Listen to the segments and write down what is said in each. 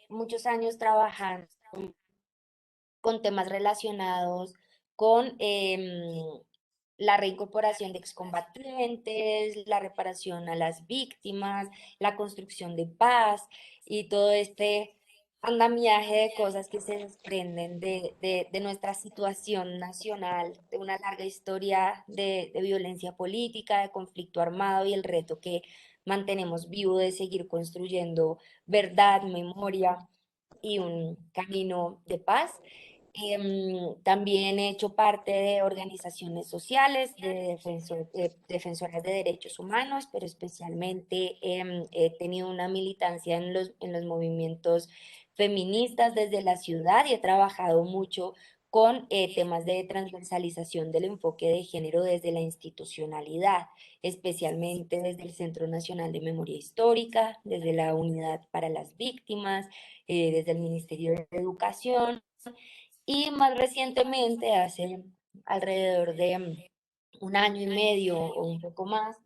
muchos años trabajando con temas relacionados con la reincorporación de excombatientes, la reparación a las víctimas, la construcción de paz y todo este andamiaje de cosas que se desprenden de nuestra situación nacional, de una larga historia de violencia política, de conflicto armado y el reto que mantenemos vivo de seguir construyendo verdad, memoria y un camino de paz. También he hecho parte de organizaciones sociales, de defensoras de derechos humanos, pero especialmente he tenido una militancia en los movimientos feministas desde la ciudad y he trabajado mucho con temas de transversalización del enfoque de género desde la institucionalidad, especialmente desde el Centro Nacional de Memoria Histórica, desde la Unidad para las Víctimas, desde el Ministerio de Educación y más recientemente, hace alrededor de un año y medio o un poco más,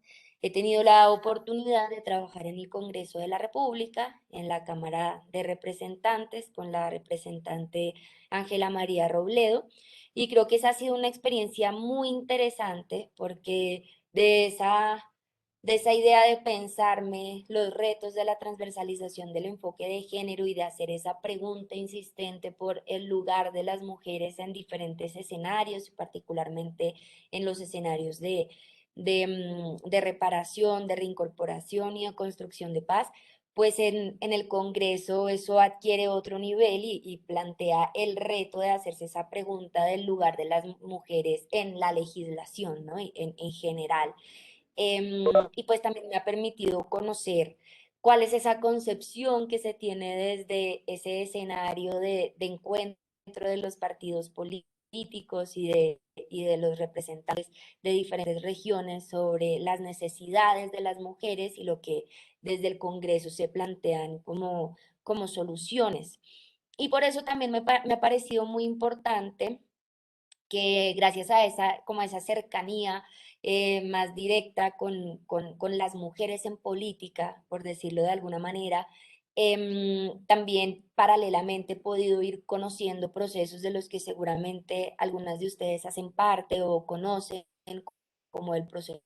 he tenido la oportunidad de trabajar en el Congreso de la República, en la Cámara de Representantes, con la representante Ángela María Robledo, y creo que esa ha sido una experiencia muy interesante porque de esa idea de pensarme los retos de la transversalización del enfoque de género y de hacer esa pregunta insistente por el lugar de las mujeres en diferentes escenarios, particularmente en los escenarios de reparación, de reincorporación y de construcción de paz, pues en el Congreso eso adquiere otro nivel y plantea el reto de hacerse esa pregunta del lugar de las mujeres en la legislación, ¿no? En general. Y pues también me ha permitido conocer cuál es esa concepción que se tiene desde ese escenario de encuentro de los partidos políticos y de los representantes de diferentes regiones sobre las necesidades de las mujeres y lo que desde el Congreso se plantean como soluciones. Y por eso también me ha parecido muy importante que gracias a como a esa cercanía más directa con las mujeres en política, por decirlo de alguna manera, también paralelamente he podido ir conociendo procesos de los que seguramente algunas de ustedes hacen parte o conocen, como el proceso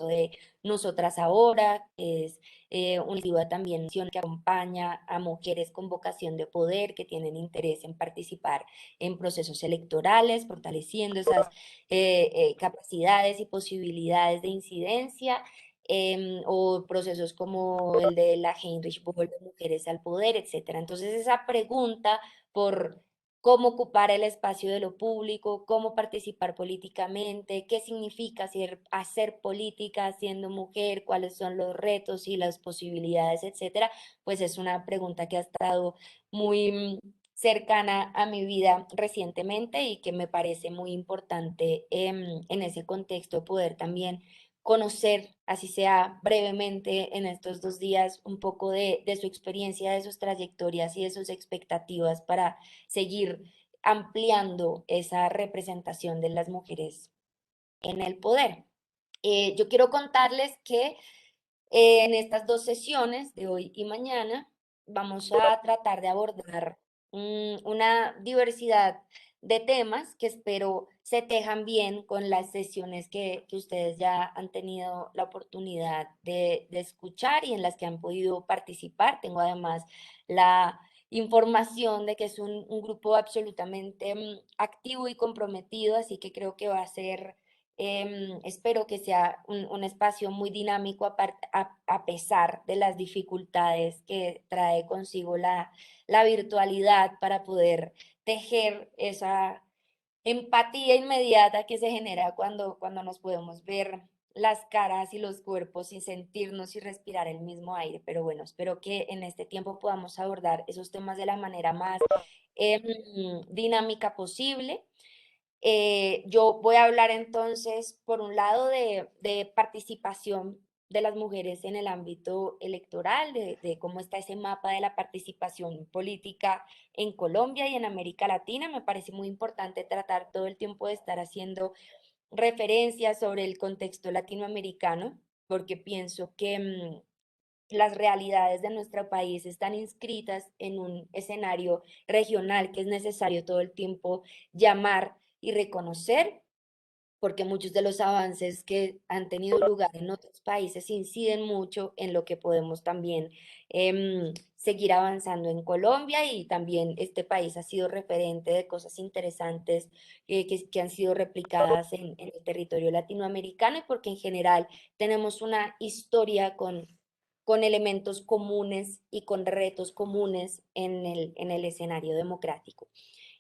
de Nosotras Ahora, que es una iniciativa también que acompaña a mujeres con vocación de poder que tienen interés en participar en procesos electorales, fortaleciendo esas capacidades y posibilidades de incidencia, o procesos como el de la Heinrich Böll de Mujeres al Poder, etcétera. Entonces, esa pregunta por cómo ocupar el espacio de lo público, cómo participar políticamente, qué significa hacer política siendo mujer, cuáles son los retos y las posibilidades, etcétera, pues es una pregunta que ha estado muy cercana a mi vida recientemente y que me parece muy importante en ese contexto poder también conocer, así sea brevemente en estos 2 días, un poco de su experiencia, de sus trayectorias y de sus expectativas para seguir ampliando esa representación de las mujeres en el poder. Yo quiero contarles que en estas 2 sesiones de hoy y mañana vamos a tratar de abordar una diversidad de temas que espero se tejan bien con las sesiones que ustedes ya han tenido la oportunidad de escuchar y en las que han podido participar. Tengo además la información de que es un grupo absolutamente activo y comprometido, así que creo que va a ser espero que sea un espacio muy dinámico a pesar de las dificultades que trae consigo la virtualidad para poder tejer esa empatía inmediata que se genera cuando nos podemos ver las caras y los cuerpos y sentirnos y respirar el mismo aire. Pero bueno, espero que en este tiempo podamos abordar esos temas de la manera más em, dinámica posible. Yo voy a hablar entonces, por un lado, de participación de las mujeres en el ámbito electoral, de cómo está ese mapa de la participación política en Colombia y en América Latina. Me parece muy importante tratar todo el tiempo de estar haciendo referencias sobre el contexto latinoamericano, porque pienso que las realidades de nuestro país están inscritas en un escenario regional que es necesario todo el tiempo llamar y reconocer, porque muchos de los avances que han tenido lugar en otros países inciden mucho en lo que podemos también seguir avanzando en Colombia, y también este país ha sido referente de cosas interesantes que han sido replicadas en el territorio latinoamericano, y porque en general tenemos una historia con elementos comunes y con retos comunes en el escenario democrático.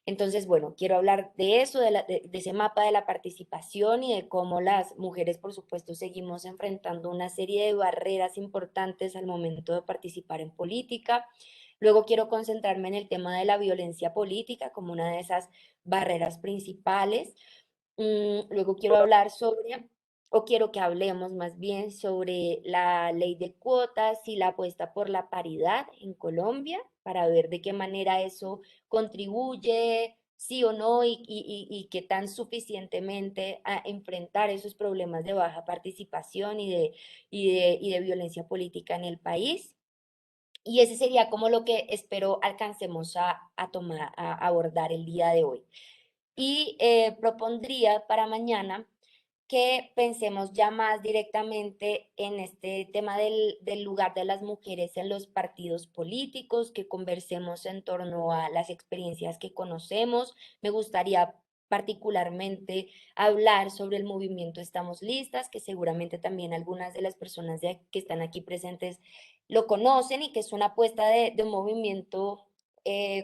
Entonces, bueno, quiero hablar de eso, de ese mapa de la participación y de cómo las mujeres, por supuesto, seguimos enfrentando una serie de barreras importantes al momento de participar en política. Luego quiero concentrarme en el tema de la violencia política como una de esas barreras principales. Luego quiero hablar sobre, o quiero que hablemos más bien sobre la ley de cuotas y la apuesta por la paridad en Colombia, para ver de qué manera eso contribuye, sí o no, y qué tan suficientemente a enfrentar esos problemas de baja participación y de violencia política en el país. Y ese sería como lo que espero alcancemos a tomar, a abordar el día de hoy. Y propondría para mañana que pensemos ya más directamente en este tema del lugar de las mujeres en los partidos políticos, que conversemos en torno a las experiencias que conocemos. Me gustaría particularmente hablar sobre el movimiento Estamos Listas, que seguramente también algunas de las personas que están aquí presentes lo conocen, y que es una apuesta de un movimiento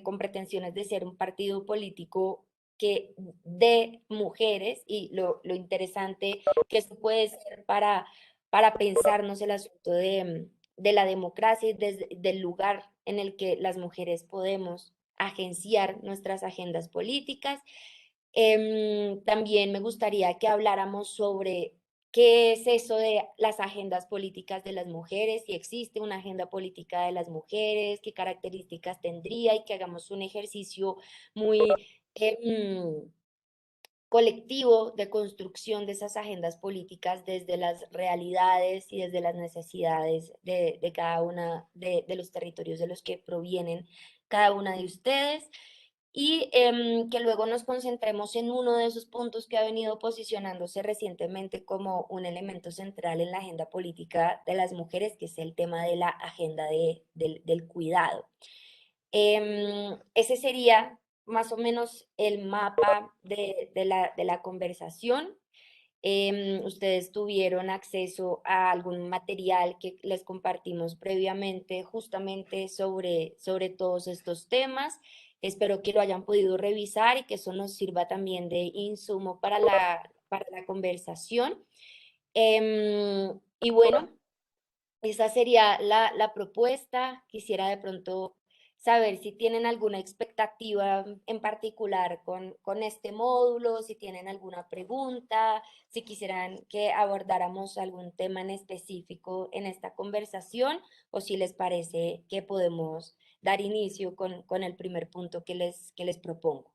con pretensiones de ser un partido político que de mujeres, y lo interesante que esto puede ser para pensarnos el asunto de la democracia y desde del lugar en el que las mujeres podemos agenciar nuestras agendas políticas. También me gustaría que habláramos sobre qué es eso de las agendas políticas de las mujeres, si existe una agenda política de las mujeres, qué características tendría, y que hagamos un ejercicio muy em, colectivo de construcción de esas agendas políticas desde las realidades y desde las necesidades de cada una de los territorios de los que provienen cada una de ustedes, y que luego nos concentremos en uno de esos puntos que ha venido posicionándose recientemente como un elemento central en la agenda política de las mujeres, que es el tema de la agenda del cuidado. Ese sería más o menos el mapa de la conversación. Ustedes tuvieron acceso a algún material que les compartimos previamente justamente sobre todos estos temas. Espero que lo hayan podido revisar y que eso nos sirva también de insumo para la conversación. Y bueno, esa sería la propuesta. Quisiera de pronto saber si tienen alguna expectativa en particular con este módulo, si tienen alguna pregunta, si quisieran que abordáramos algún tema en específico en esta conversación, o si les parece que podemos dar inicio con el primer punto que les propongo.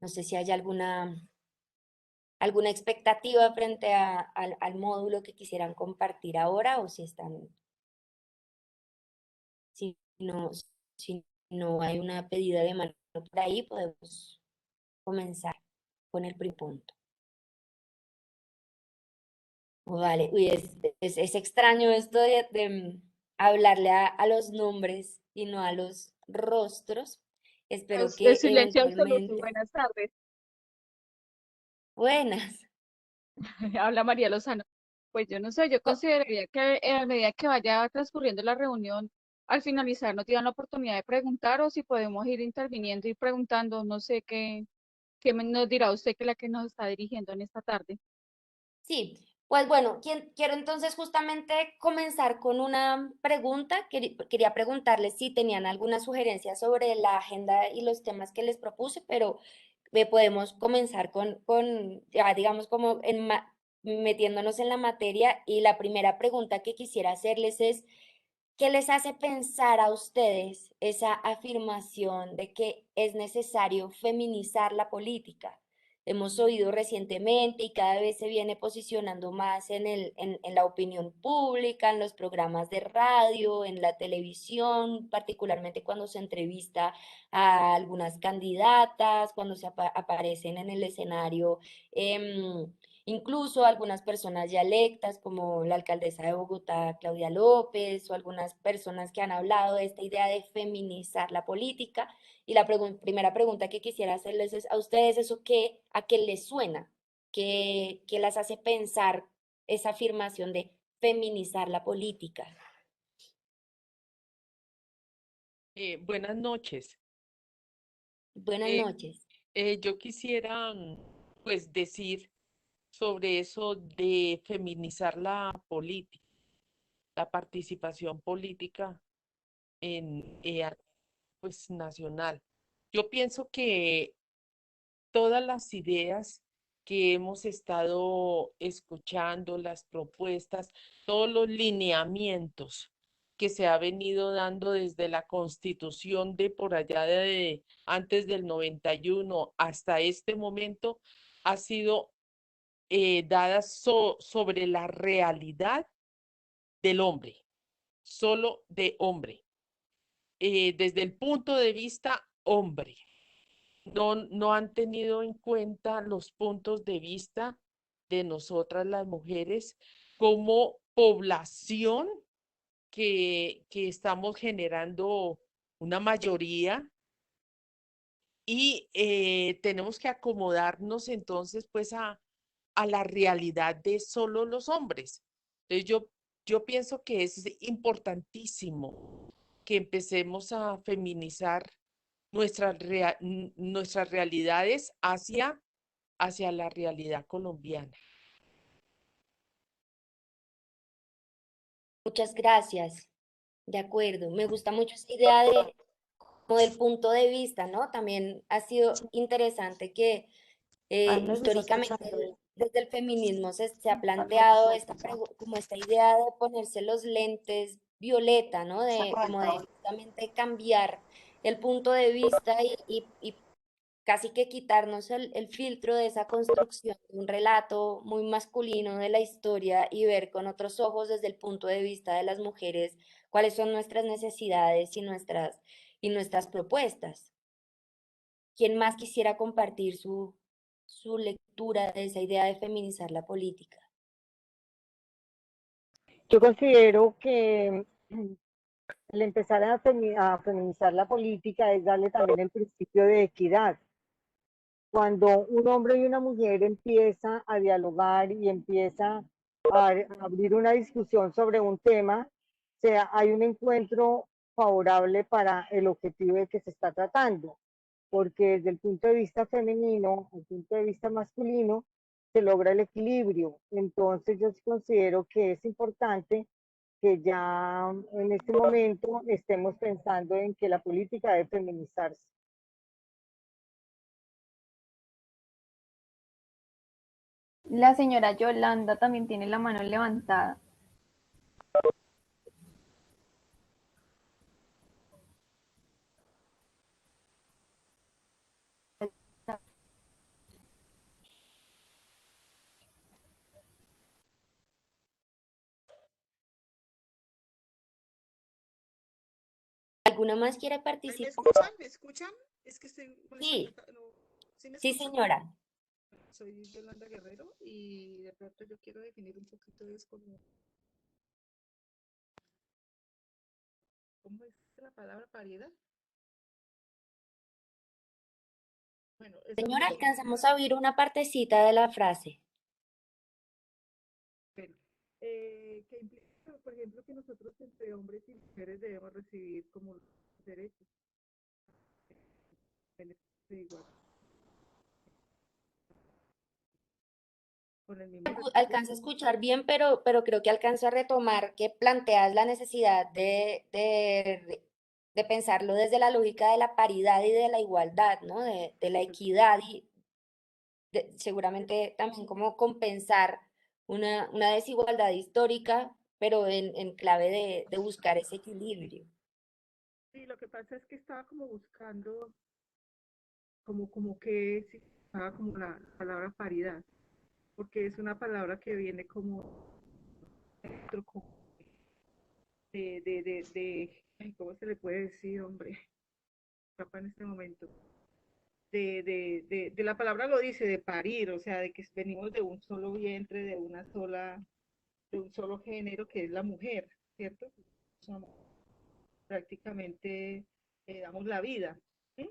No sé si hay alguna expectativa frente al módulo que quisieran compartir ahora, o si están. Si no, si no hay una pedida de mano por ahí, podemos comenzar con el primer punto. Vale, uy, es extraño esto de hablarle a los nombres y no a los rostros. Espero De que silencio absoluto. eventualmente. Buenas tardes. Buenas. Habla María Lozano. Pues yo no sé, yo Co- consideraría que a medida que vaya transcurriendo la reunión, al finalizar nos digan la oportunidad de preguntar o si podemos ir interviniendo y preguntando, no sé nos dirá usted que es la que nos está dirigiendo en esta tarde. Sí, pues bueno, quiero entonces justamente comenzar con una pregunta. Quería preguntarles si tenían alguna sugerencia sobre la agenda y los temas que les propuse, pero podemos comenzar con ya digamos como metiéndonos en la materia. Y la primera pregunta que quisiera hacerles es, ¿qué les hace pensar a ustedes esa afirmación de que es necesario feminizar la política? hemos oído recientemente y cada vez se viene posicionando más en la opinión pública, en los programas de radio, en la televisión, particularmente cuando se entrevista a algunas candidatas, cuando aparecen en el escenario. Incluso algunas personas ya electas, como la alcaldesa de Bogotá, Claudia López, o algunas personas que han hablado de esta idea de feminizar la política. Y la primera pregunta que quisiera hacerles es, ¿a ustedes eso qué, a qué les suena? ¿Qué las hace pensar esa afirmación de feminizar la política? Buenas noches. Buenas Eh, noches. yo quisiera, pues, decir sobre eso de feminizar la política, la participación política en, pues, nacional. Yo pienso que todas las ideas que hemos estado escuchando, las propuestas, todos los lineamientos que se ha venido dando desde la Constitución de por allá de antes del 91 hasta este momento, ha sido dadas sobre la realidad del hombre, solo de hombre, desde el punto de vista hombre. No han tenido en cuenta los puntos de vista de nosotras las mujeres como población que estamos generando una mayoría y tenemos que acomodarnos entonces pues a la realidad de solo los hombres. Entonces yo pienso que es importantísimo que empecemos a feminizar nuestras realidades hacia la realidad colombiana. Muchas gracias. De acuerdo. Me gusta mucho esa idea de, como del punto de vista, ¿no? También ha sido interesante que históricamente desde el feminismo se ha planteado como esta idea de ponerse los lentes violeta, ¿no? De como de justamente cambiar el punto de vista y casi que quitarnos el filtro de esa construcción de un relato muy masculino de la historia y ver con otros ojos desde el punto de vista de las mujeres cuáles son nuestras necesidades y nuestras propuestas. ¿Quién más quisiera compartir su lectura de esa idea de feminizar la política? Yo considero que el empezar a feminizar la política es darle también el principio de equidad. Cuando un hombre y una mujer empieza a dialogar y empieza a abrir una discusión sobre un tema, hay un encuentro favorable para el objetivo de que se está tratando, porque desde el punto de vista femenino, el punto de vista masculino, se logra el equilibrio. Entonces yo sí considero que es importante que ya en este momento estemos pensando en que la política debe feminizarse. La señora Yolanda también tiene la mano levantada. ¿Alguna más quiere ¿Ahí me participar? escuchan? ¿Me escuchan? Es que estoy molestando Sí, acá. No, ¿sí me sí, escuchan? señora. Soy Yolanda Guerrero y de pronto yo quiero definir un poquito es ¿cómo es la palabra paridad? Bueno, eso Señora, mismo. alcanzamos a oír una partecita de la frase. Bueno, que implica, por ejemplo, que nosotros entre hombres y mujeres debemos recibir como derechos de igual, con el mismo respeto. Alcanza a escuchar bien, pero creo que alcanzo a retomar que planteas la necesidad de pensarlo desde la lógica de la paridad y de la igualdad, ¿no? De la equidad y seguramente también como compensar una desigualdad histórica, pero en clave de buscar ese equilibrio. Sí, lo que pasa es que estaba como buscando, como que sí, como la palabra paridad, porque es una palabra que viene como, como ay, ¿cómo se le puede decir, hombre? Papá en este momento. De la palabra lo dice, de parir, o sea, de que venimos de un solo vientre, de un solo género que es la mujer, ¿cierto? Somos, prácticamente damos la vida. ¿Sí?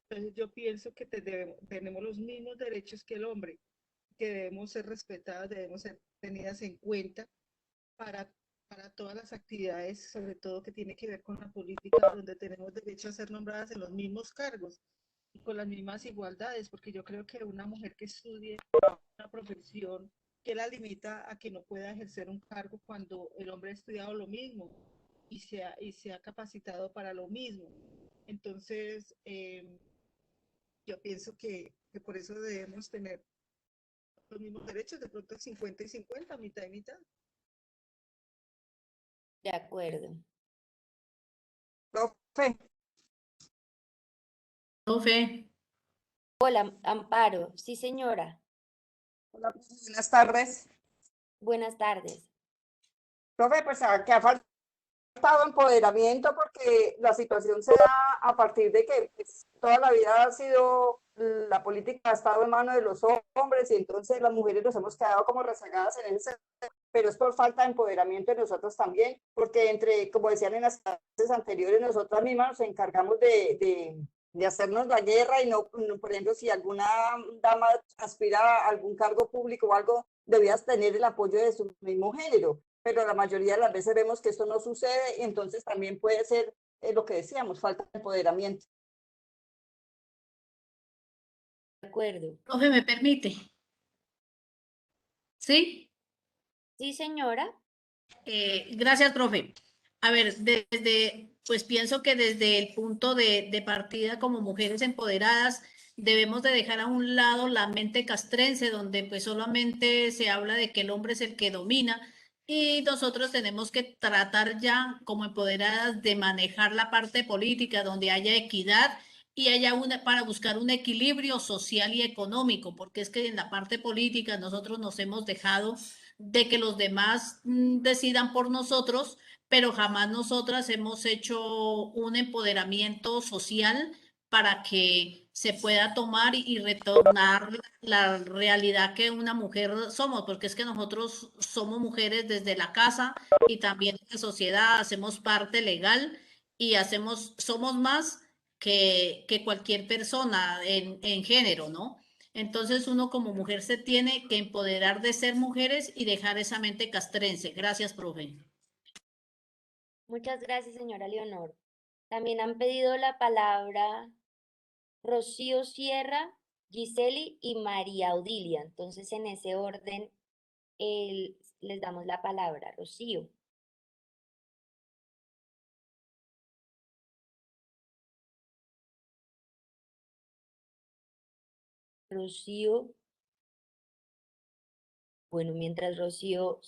Entonces yo pienso que tenemos los mismos derechos que el hombre, que debemos ser respetadas, debemos ser tenidas en cuenta para, para todas las actividades, sobre todo que tiene que ver con la política, donde tenemos derecho a ser nombradas en los mismos cargos y con las mismas igualdades, porque yo creo que una mujer que estudie una profesión que la limita a que no pueda ejercer un cargo cuando el hombre ha estudiado lo mismo y se ha capacitado para lo mismo. Entonces, yo pienso que por eso debemos tener los mismos derechos, de pronto 50 y 50, mitad y mitad. De acuerdo. Profe, Profe, Hola, Amparo. Sí, señora. hola, profe, buenas tardes. Buenas tardes. Profe, pues que ha faltado empoderamiento porque la situación se da a partir de que pues, toda la vida ha sido, la política ha estado en manos de los hombres y entonces las mujeres nos hemos quedado como rezagadas en ese, pero es por falta de empoderamiento de nosotros también, porque entre, como decían en las clases anteriores, nosotras mismas nos encargamos de hacernos la guerra y no, por ejemplo, si alguna dama aspira a algún cargo público o algo, debías tener el apoyo de su mismo género, pero la mayoría de las veces vemos que esto no sucede y entonces también puede ser lo que decíamos, falta de empoderamiento. De acuerdo. profe, ¿me permite? ¿Sí? Sí, señora. Gracias, profe. A ver, pues pienso que desde el punto de partida como mujeres empoderadas, debemos de dejar a un lado la mente castrense, donde pues solamente se habla de que el hombre es el que domina y nosotros tenemos que tratar ya como empoderadas de manejar la parte política, donde haya equidad y haya para buscar un equilibrio social y económico, porque es que en la parte política nosotros nos hemos dejado de que los demás decidan por nosotros, pero jamás nosotras hemos hecho un empoderamiento social para que se pueda tomar y retornar la realidad que una mujer somos, porque es que nosotros somos mujeres desde la casa y también en la sociedad, hacemos parte legal y somos más que cualquier persona en género, ¿no? Entonces uno como mujer se tiene que empoderar de ser mujeres y dejar esa mente castrense. Gracias, profe. Muchas gracias, señora Leonor. También han pedido la palabra Rocío Sierra, Giseli y María Odilia. Entonces, en ese orden, les damos la palabra. Rocío. Rocío. Bueno, mientras Rocío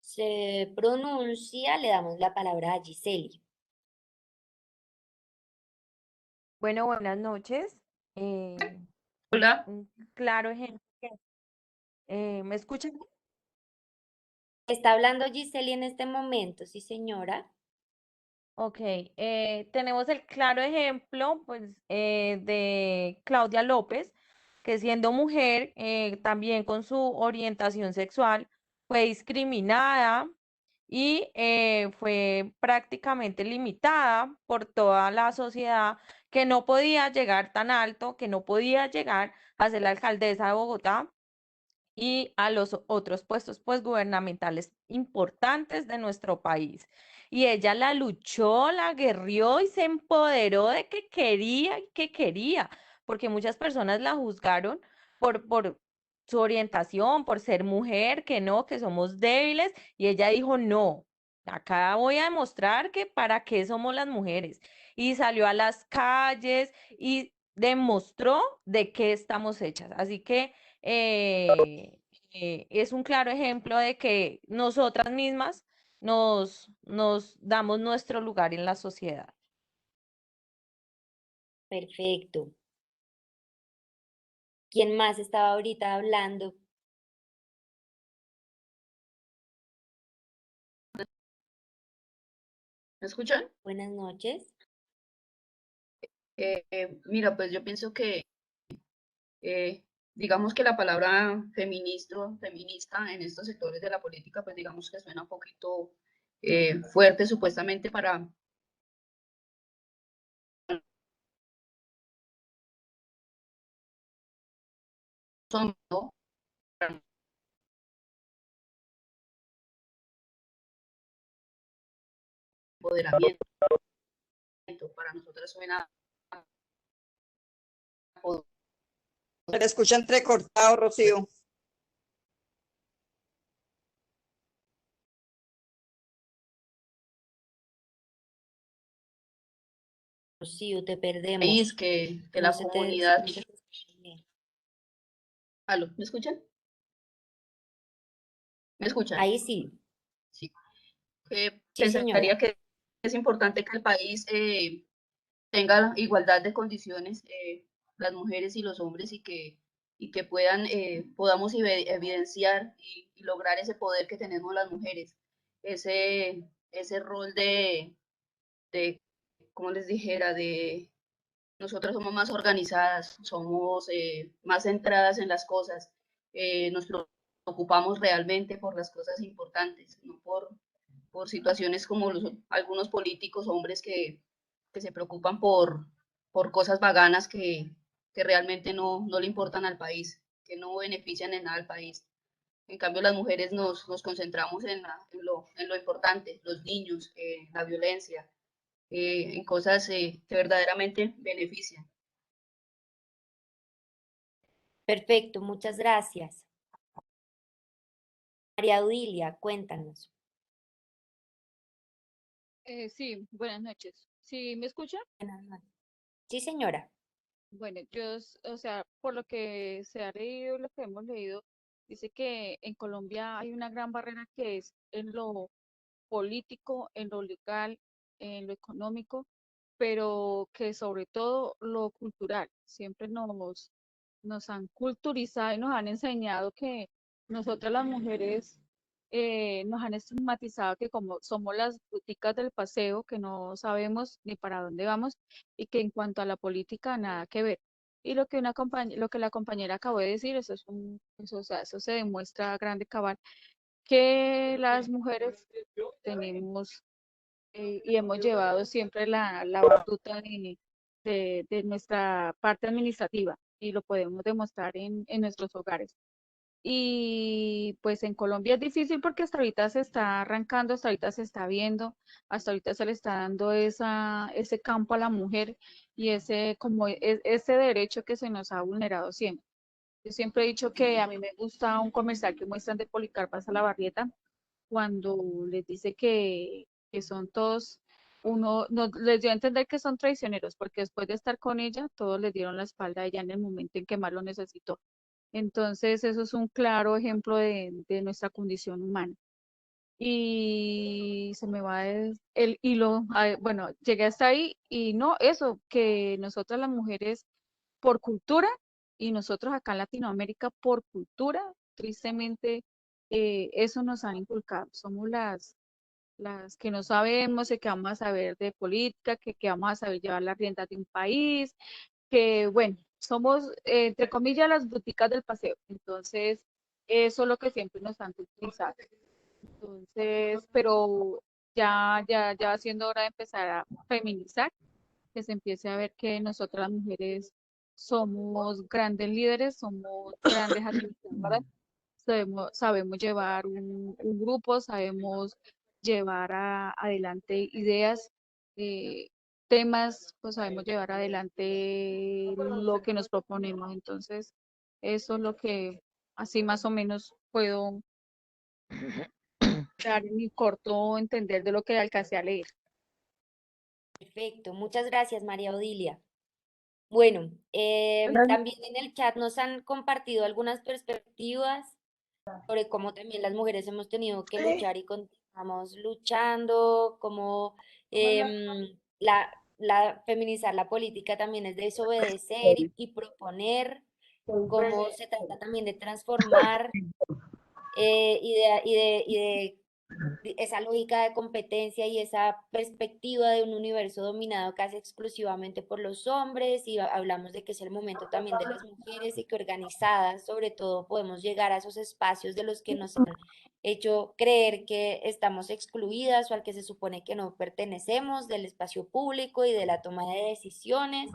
se pronuncia, le damos la palabra a Giseli. Bueno, buenas noches. Eh, Hola. un claro ejemplo. ¿Me escuchan? Está hablando Giseli en este momento, sí, señora. Ok. Tenemos el claro ejemplo, pues, de Claudia López, que siendo mujer, también con su orientación sexual, fue discriminada y fue prácticamente limitada por toda la sociedad, que no podía llegar tan alto, que no podía llegar a ser la alcaldesa de Bogotá y a los otros puestos pues gubernamentales importantes de nuestro país. Y ella la luchó, la guerrió y se empoderó de que quería, porque muchas personas la juzgaron por su orientación, por ser mujer, que no, que somos débiles, y ella dijo, no, acá voy a demostrar que para qué somos las mujeres. Y salió a las calles y demostró de qué estamos hechas. Así que es un claro ejemplo de que nosotras mismas nos damos nuestro lugar en la sociedad. Perfecto. ¿Quién más estaba ahorita hablando? ¿Me escuchan? Buenas noches. Mira, pues yo pienso que, digamos que la palabra feminista en estos sectores de la política, pues digamos que suena un poquito fuerte supuestamente para son, ¿no? Empoderamiento. Para nosotras suena Se le escucha entrecortado, Rocío. Rocío, te perdemos. país que No la se te comunidad. no se te escucha bien. ¿Aló? ¿Me escuchan? ¿Me escuchan? Ahí sí. Sí. Sí, señora. Pensaría que es importante que el país tenga igualdad de condiciones, las mujeres y los hombres, y que puedan, podamos evidenciar y lograr ese poder que tenemos las mujeres, ese rol de, como les dijera, de nosotras somos más organizadas, somos más centradas en las cosas, nos preocupamos realmente por las cosas importantes, no por situaciones como algunos políticos, hombres que se preocupan por cosas vaganas que realmente no le importan al país, que no benefician en nada al país. En cambio, las mujeres nos concentramos en lo importante, los niños, la violencia, en cosas que verdaderamente benefician. Perfecto, muchas gracias. María Odilia, cuéntanos. Sí, buenas noches. ¿Sí me escuchan? Buenas noches. Sí, señora. Bueno, o sea, por lo que se ha leído, lo que hemos leído, dice que en Colombia hay una gran barrera que es en lo político, en lo legal, en lo económico, pero que sobre todo lo cultural. Siempre nos han culturizado y nos han enseñado que nosotras las mujeres nos han estigmatizado que como somos las puticas del paseo, que no sabemos ni para dónde vamos y que en cuanto a la política nada que ver. Y lo que lo que la compañera acabó de decir, o sea, eso se demuestra a grande cabal, que las mujeres tenemos y hemos llevado siempre la batuta de nuestra parte administrativa y lo podemos demostrar en nuestros hogares. Y pues en Colombia es difícil porque hasta ahorita se está arrancando, hasta ahorita se está viendo, hasta ahorita se le está dando ese campo a la mujer y ese derecho que se nos ha vulnerado siempre. Yo siempre he dicho que a mí me gusta un comercial que muestran de Policarpa Salabarrieta cuando les dice que son todos, uno no, les dio a entender que son traicioneros, porque después de estar con ella, todos les dieron la espalda a ella en el momento en que más lo necesitó. Entonces, eso es un claro ejemplo de nuestra condición humana. Y se me va el hilo, bueno, llegué hasta ahí y no, eso, que nosotras las mujeres por cultura y nosotros acá en Latinoamérica por cultura, tristemente, eso nos han inculcado. Somos las que no sabemos, que vamos a saber de política, que vamos a saber llevar las riendas de un país, que bueno, somos, entre comillas, las boticas del paseo. Entonces, eso es lo que siempre nos han utilizado. Entonces, pero ya va siendo hora de empezar a feminizar, que se empiece a ver que nosotras las mujeres somos grandes líderes, somos grandes administradoras, sabemos llevar un grupo, sabemos llevar adelante ideas, temas, pues sabemos llevar adelante lo que nos proponemos. Entonces, eso es lo que así más o menos puedo dar mi corto entender de lo que alcancé a leer. Perfecto, muchas gracias, María Odilia. Bueno, también en el chat nos han compartido algunas perspectivas sobre cómo también las mujeres hemos tenido que luchar y continuamos luchando, cómo feminizar la política también es desobedecer y proponer, cómo se trata también de transformar y de esa lógica de competencia y esa perspectiva de un universo dominado casi exclusivamente por los hombres, y hablamos de que es el momento también de las mujeres y que organizadas, sobre todo, podemos llegar a esos espacios de los que nos han hecho creer que estamos excluidas o al que se supone que no pertenecemos, del espacio público y de la toma de decisiones.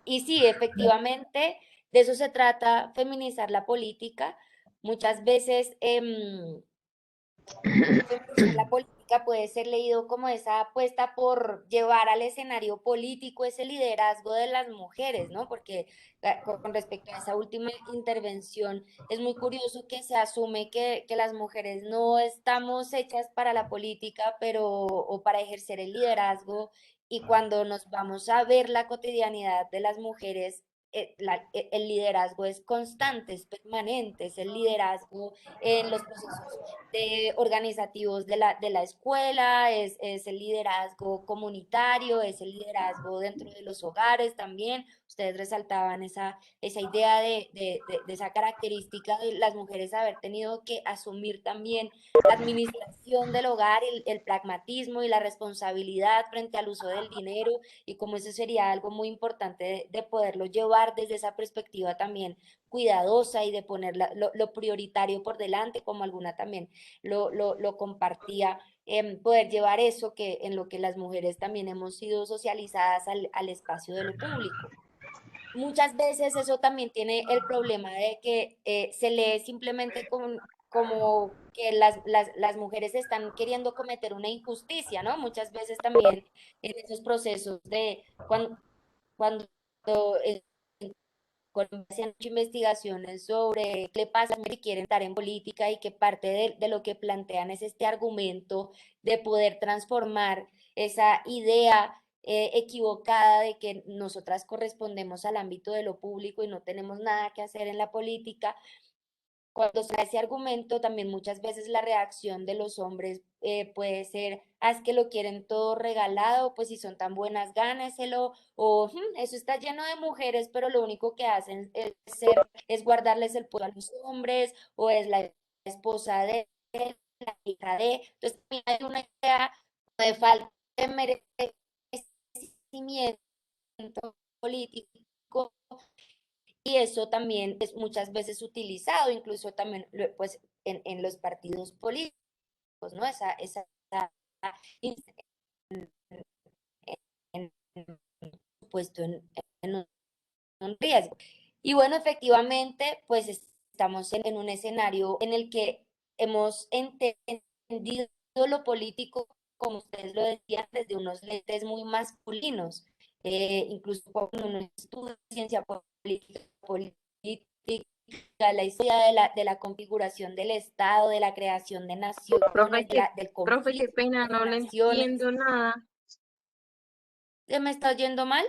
Y sí, efectivamente, de eso se trata feminizar la política. Muchas veces feminizar la política puede ser leído como esa apuesta por llevar al escenario político ese liderazgo de las mujeres, ¿no? Porque con respecto a esa última intervención, es muy curioso que se asume que las mujeres no estamos hechas para la política, pero, o para ejercer el liderazgo, y cuando nos vamos a ver la cotidianidad de las mujeres, el liderazgo es constante, es permanente, es el liderazgo en los procesos organizativos de la escuela, es el liderazgo comunitario, es el liderazgo dentro de los hogares también. Ustedes resaltaban esa idea de esa característica de las mujeres haber tenido que asumir también la administración del hogar, el pragmatismo y la responsabilidad frente al uso del dinero, y como eso sería algo muy importante de poderlo llevar desde esa perspectiva también cuidadosa y de poner lo prioritario por delante, como alguna también lo compartía, poder llevar eso que en lo que las mujeres también hemos sido socializadas al espacio de lo público. Muchas veces eso también tiene el problema de que se lee simplemente como que las mujeres están queriendo cometer una injusticia, ¿no? Muchas veces también en esos procesos de cuando Colombia se han hecho investigaciones sobre qué le pasa a las mujeres que quieren estar en política, y que parte de lo que plantean es este argumento de poder transformar esa idea equivocada de que nosotras correspondemos al ámbito de lo público y no tenemos nada que hacer en la política. Cuando se da ese argumento, también muchas veces la reacción de los hombres puede ser: es que lo quieren todo regalado, pues si son tan buenas, gáneselo, o eso está lleno de mujeres, pero lo único que hacen es guardarles el puesto a los hombres, o es la esposa de, la hija de. Entonces, también hay una idea de falta de merecimiento político, y eso también es muchas veces utilizado, incluso también pues en los partidos políticos, ¿no? Esa en, puesto en un riesgo. Y bueno, efectivamente, pues estamos en un escenario en el que hemos entendido lo político, como ustedes lo decían, desde unos lentes muy masculinos. Incluso cuando uno estudia ciencia política, la historia de la configuración del Estado, de la creación de naciones, Profe, del profe, qué conflicto pena, de no le naciones. entiendo nada. ¿Se me está oyendo mal?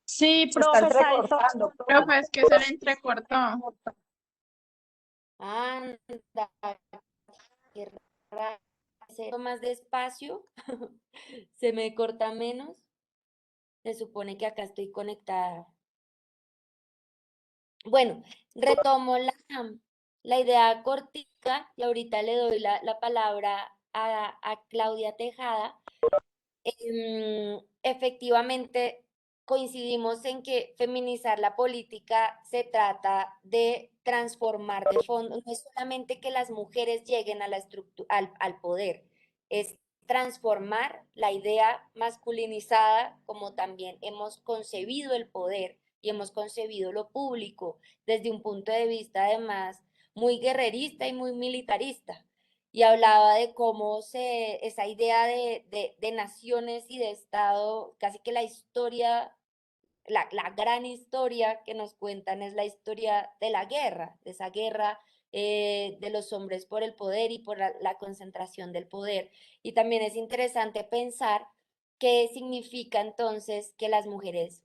Sí, Se está profe, entrecortando. Profe, es que se le entrecortó. Anda, qué raro. ¿Se más despacio? ¿Se me corta menos? Se supone que acá estoy conectada. Bueno, retomo la idea cortica y ahorita le doy la palabra a Claudia Tejada. Efectivamente, coincidimos en que feminizar la política se trata de transformar de fondo, no es solamente que las mujeres lleguen a al poder, es transformar la idea masculinizada, como también hemos concebido el poder y hemos concebido lo público desde un punto de vista además muy guerrerista y muy militarista, y hablaba de cómo esa idea de naciones y de Estado, casi que la historia, la gran historia que nos cuentan es la historia de la guerra, de esa guerra de los hombres por el poder y por la concentración del poder. Y también es interesante pensar qué significa entonces que las mujeres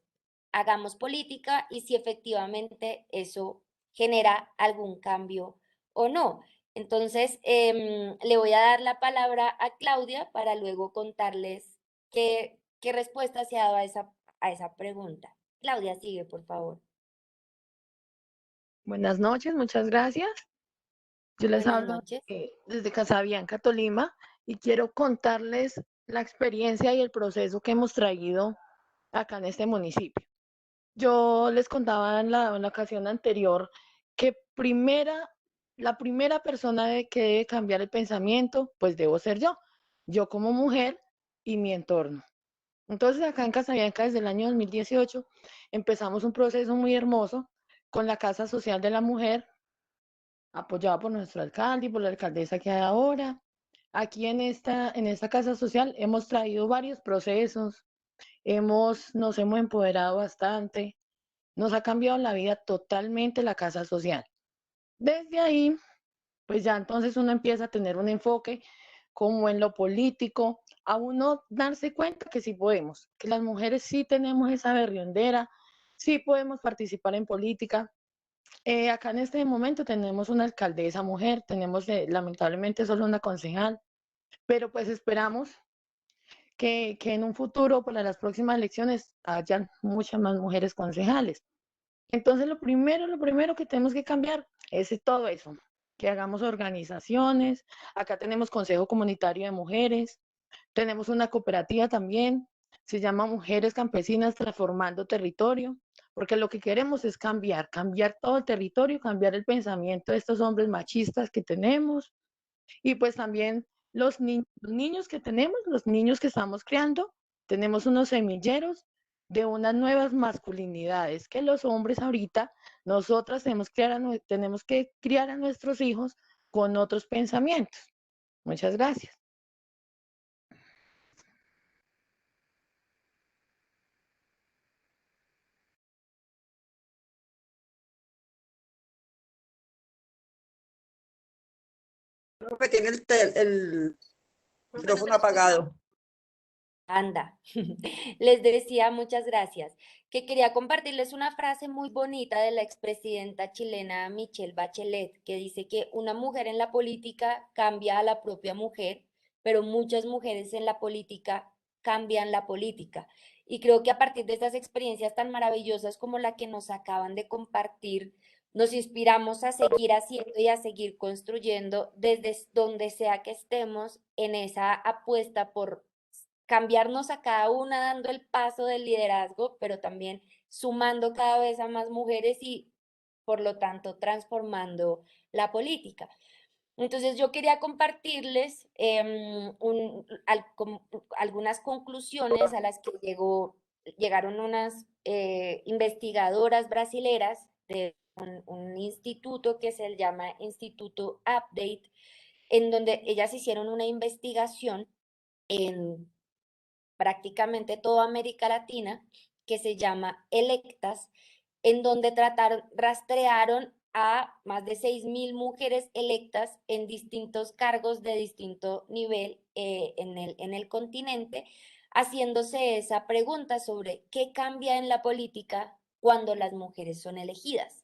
hagamos política y si efectivamente eso genera algún cambio o no. Entonces, le voy a dar la palabra a Claudia para luego contarles qué respuesta se ha dado a esa pregunta. Claudia, sigue, por favor. Buenas noches, muchas gracias. Yo les Buenas hablo noches. desde Casabianca, Tolima, y quiero contarles la experiencia y el proceso que hemos traído acá en este municipio. Yo les contaba en la ocasión anterior que la primera persona que debe cambiar el pensamiento, pues debo ser yo como mujer y mi entorno. Entonces, acá en Casabianca, desde el año 2018, empezamos un proceso muy hermoso con la Casa Social de la Mujer, apoyada por nuestro alcalde y por la alcaldesa que hay ahora. Aquí en esta casa social hemos traído varios procesos, nos hemos empoderado bastante, nos ha cambiado la vida totalmente la casa social. Desde ahí, pues ya entonces uno empieza a tener un enfoque como en lo político, a uno darse cuenta que sí podemos, que las mujeres sí tenemos esa berriondera, sí podemos participar en política. Acá en este momento tenemos una alcaldesa mujer, tenemos lamentablemente solo una concejal, pero pues esperamos que en un futuro, para las próximas elecciones, hayan muchas más mujeres concejales. Entonces, lo primero que tenemos que cambiar es todo eso, que hagamos organizaciones. Acá tenemos Consejo Comunitario de Mujeres, tenemos una cooperativa también, se llama Mujeres Campesinas Transformando Territorio, porque lo que queremos es cambiar todo el territorio, cambiar el pensamiento de estos hombres machistas que tenemos y pues también los niños que tenemos, los niños que estamos creando, tenemos unos semilleros de unas nuevas masculinidades que los hombres ahorita, nosotras tenemos que criar a nuestros hijos con otros pensamientos. Muchas gracias. Creo que tiene el micrófono apagado. Anda, les decía muchas gracias, que quería compartirles una frase muy bonita de la expresidenta chilena Michelle Bachelet, que dice que una mujer en la política cambia a la propia mujer, pero muchas mujeres en la política cambian la política. Y creo que a partir de estas experiencias tan maravillosas como la que nos acaban de compartir, nos inspiramos a seguir haciendo y a seguir construyendo desde donde sea que estemos en esa apuesta por cambiarnos a cada una dando el paso del liderazgo, pero también sumando cada vez a más mujeres y, por lo tanto, transformando la política. Entonces yo quería compartirles algunas conclusiones a las que llegaron unas investigadoras brasileras de un instituto que se llama Instituto Update, en donde ellas hicieron una investigación en prácticamente toda América Latina, que se llama Electas, en donde rastrearon a más de 6.000 mujeres electas en distintos cargos de distinto nivel en el continente, haciéndose esa pregunta sobre qué cambia en la política cuando las mujeres son elegidas.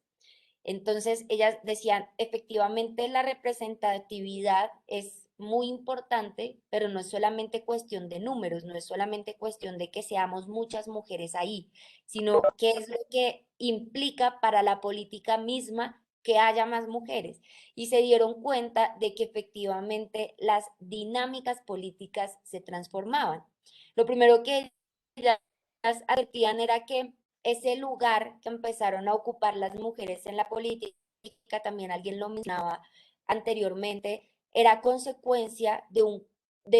Entonces, ellas decían, efectivamente, la representatividad es muy importante, pero no es solamente cuestión de números, no es solamente cuestión de que seamos muchas mujeres ahí, sino qué es lo que implica para la política misma que haya más mujeres. Y se dieron cuenta de que efectivamente las dinámicas políticas se transformaban. Lo primero que ellas advertían era que ese lugar que empezaron a ocupar las mujeres en la política, también alguien lo mencionaba anteriormente, era consecuencia de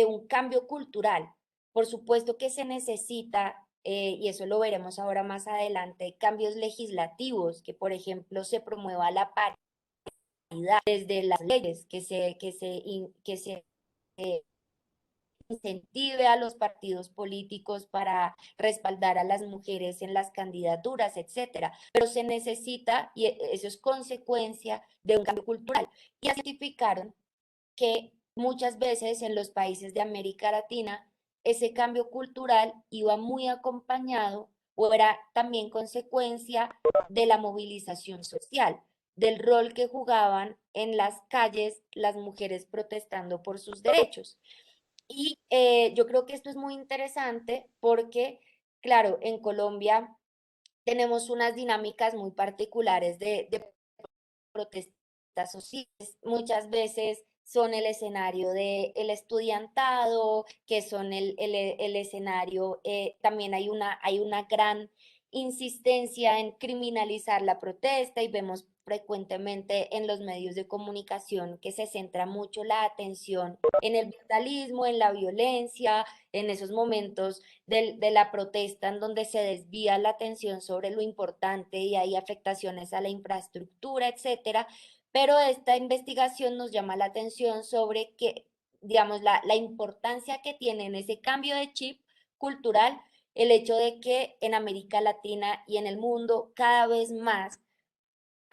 un cambio cultural. Por supuesto que se necesita, y eso lo veremos ahora más adelante, cambios legislativos, que por ejemplo se promueva la paridad desde las leyes, que se incentive a los partidos políticos para respaldar a las mujeres en las candidaturas, etcétera. Pero se necesita, y eso es consecuencia de un cambio cultural. Y identificaron que muchas veces en los países de América Latina ese cambio cultural iba muy acompañado o era también consecuencia de la movilización social, del rol que jugaban en las calles las mujeres protestando por sus derechos. Y yo creo que esto es muy interesante porque, claro, en Colombia tenemos unas dinámicas muy particulares de protestas sociales. Muchas veces son el escenario del estudiantado, que son el escenario, también hay una gran insistencia en criminalizar la protesta y vemos frecuentemente en los medios de comunicación que se centra mucho la atención en el vandalismo, en la violencia, en esos momentos de la protesta en donde se desvía la atención sobre lo importante y hay afectaciones a la infraestructura, etcétera. Pero esta investigación nos llama la atención sobre que, digamos, la importancia que tiene en ese cambio de chip cultural el hecho de que en América Latina y en el mundo cada vez más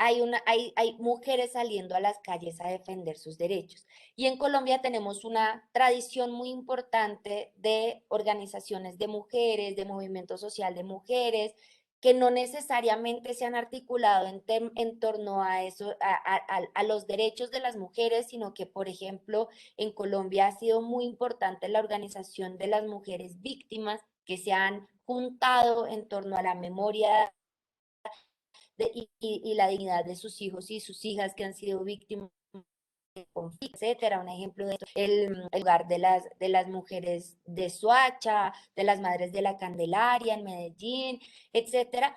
hay mujeres saliendo a las calles a defender sus derechos. Y en Colombia tenemos una tradición muy importante de organizaciones de mujeres, de movimiento social de mujeres, que no necesariamente se han articulado en torno a eso, a los derechos de las mujeres, sino que, por ejemplo, en Colombia ha sido muy importante la organización de las mujeres víctimas que se han juntado en torno a la memoria y la dignidad de sus hijos y sus hijas que han sido víctimas de conflicto, etcétera. Un ejemplo de esto, el lugar de las mujeres de Soacha, de las madres de la Candelaria en Medellín, etcétera.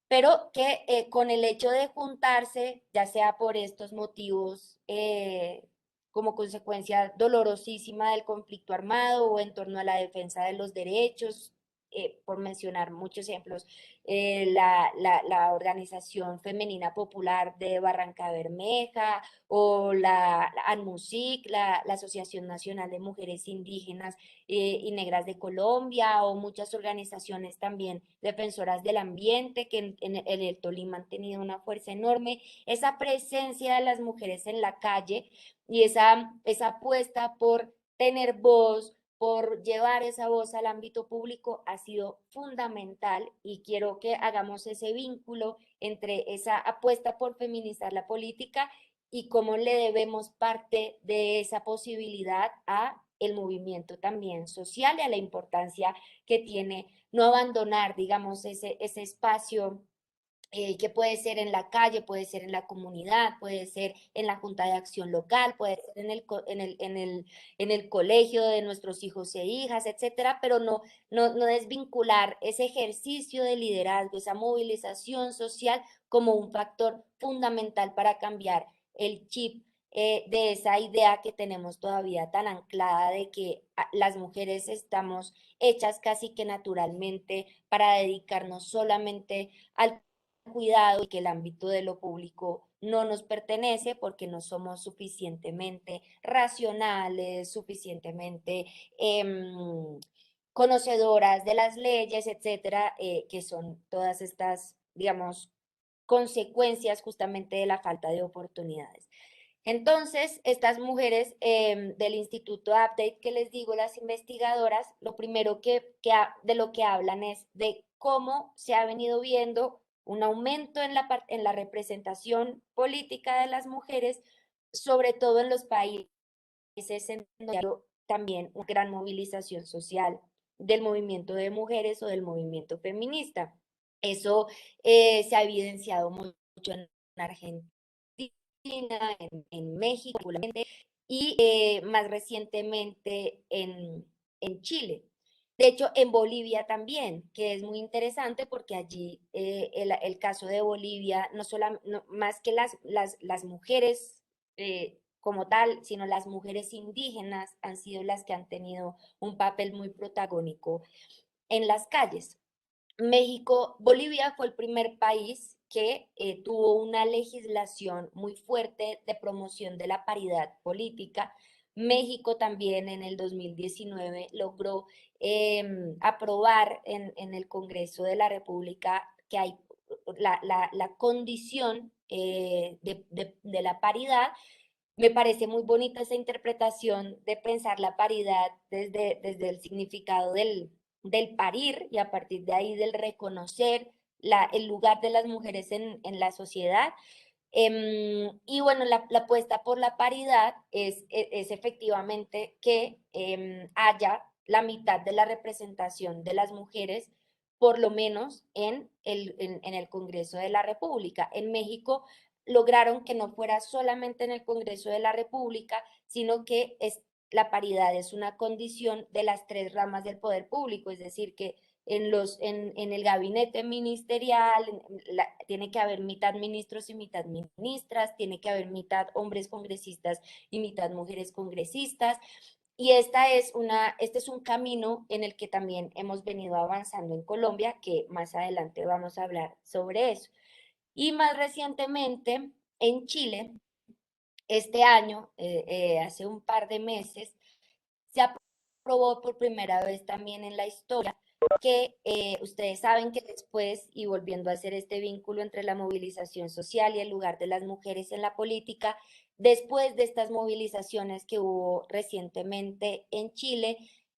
Pero que con el hecho de juntarse, ya sea por estos motivos, como consecuencia dolorosísima del conflicto armado o en torno a la defensa de los derechos, por mencionar muchos ejemplos, la Organización Femenina Popular de Barranca Bermeja o la ANMUSIC, la Asociación Nacional de Mujeres Indígenas y Negras de Colombia, o muchas organizaciones también defensoras del ambiente que en el Tolima han tenido una fuerza enorme. Esa presencia de las mujeres en la calle y esa apuesta por tener voz, por llevar esa voz al ámbito público ha sido fundamental y quiero que hagamos ese vínculo entre esa apuesta por feminizar la política y cómo le debemos parte de esa posibilidad a el movimiento también social y a la importancia que tiene no abandonar, digamos, ese espacio que puede ser en la calle, puede ser en la comunidad, puede ser en la junta de acción local, puede ser en el colegio de nuestros hijos e hijas, etcétera, pero no desvincular ese ejercicio de liderazgo, esa movilización social como un factor fundamental para cambiar el chip de esa idea que tenemos todavía tan anclada de que las mujeres estamos hechas casi que naturalmente para dedicarnos solamente al cuidado y que el ámbito de lo público no nos pertenece porque no somos suficientemente racionales, suficientemente conocedoras de las leyes, etcétera, que son todas estas, digamos, consecuencias justamente de la falta de oportunidades. Entonces, estas mujeres del Instituto Update que les digo, las investigadoras, lo primero de lo que hablan es de cómo se ha venido viendo un aumento en la representación política de las mujeres, sobre todo en los países en donde hay también una gran movilización social del movimiento de mujeres o del movimiento feminista. Eso se ha evidenciado mucho en Argentina, en México, y más recientemente en Chile. De hecho, en Bolivia también, que es muy interesante porque allí el caso de Bolivia, más que las mujeres como tal, sino las mujeres indígenas han sido las que han tenido un papel muy protagónico en las calles. Bolivia fue el primer país que tuvo una legislación muy fuerte de promoción de la paridad política. México también en el 2019 logró aprobar en el Congreso de la República que hay la condición de la paridad. Me parece muy bonita esa interpretación de pensar la paridad desde el significado del parir y a partir de ahí del reconocer el lugar de las mujeres en la sociedad. Y bueno, la apuesta por la paridad es efectivamente que haya la mitad de la representación de las mujeres por lo menos en el Congreso de la República. En México lograron que no fuera solamente en el Congreso de la República, sino que la paridad es una condición de las tres ramas del poder público, es decir, que en el gabinete ministerial tiene que haber mitad ministros y mitad ministras, tiene que haber mitad hombres congresistas y mitad mujeres congresistas. Y este es un camino en el que también hemos venido avanzando en Colombia, que más adelante vamos a hablar sobre eso. Y más recientemente, en Chile, este año, hace un par de meses, se aprobó por primera vez también en la historia que ustedes saben que después, y volviendo a hacer este vínculo entre la movilización social y el lugar de las mujeres en la política, después de estas movilizaciones que hubo recientemente en Chile,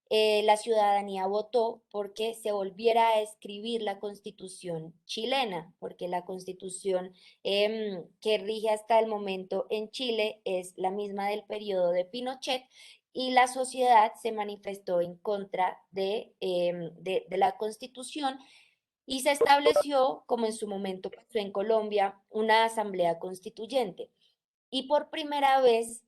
la ciudadanía votó porque se volviera a escribir la constitución chilena, porque la constitución que rige hasta el momento en Chile es la misma del periodo de Pinochet, y la sociedad se manifestó en contra de la Constitución y se estableció, como en su momento pasó en Colombia, una asamblea constituyente. Y por primera vez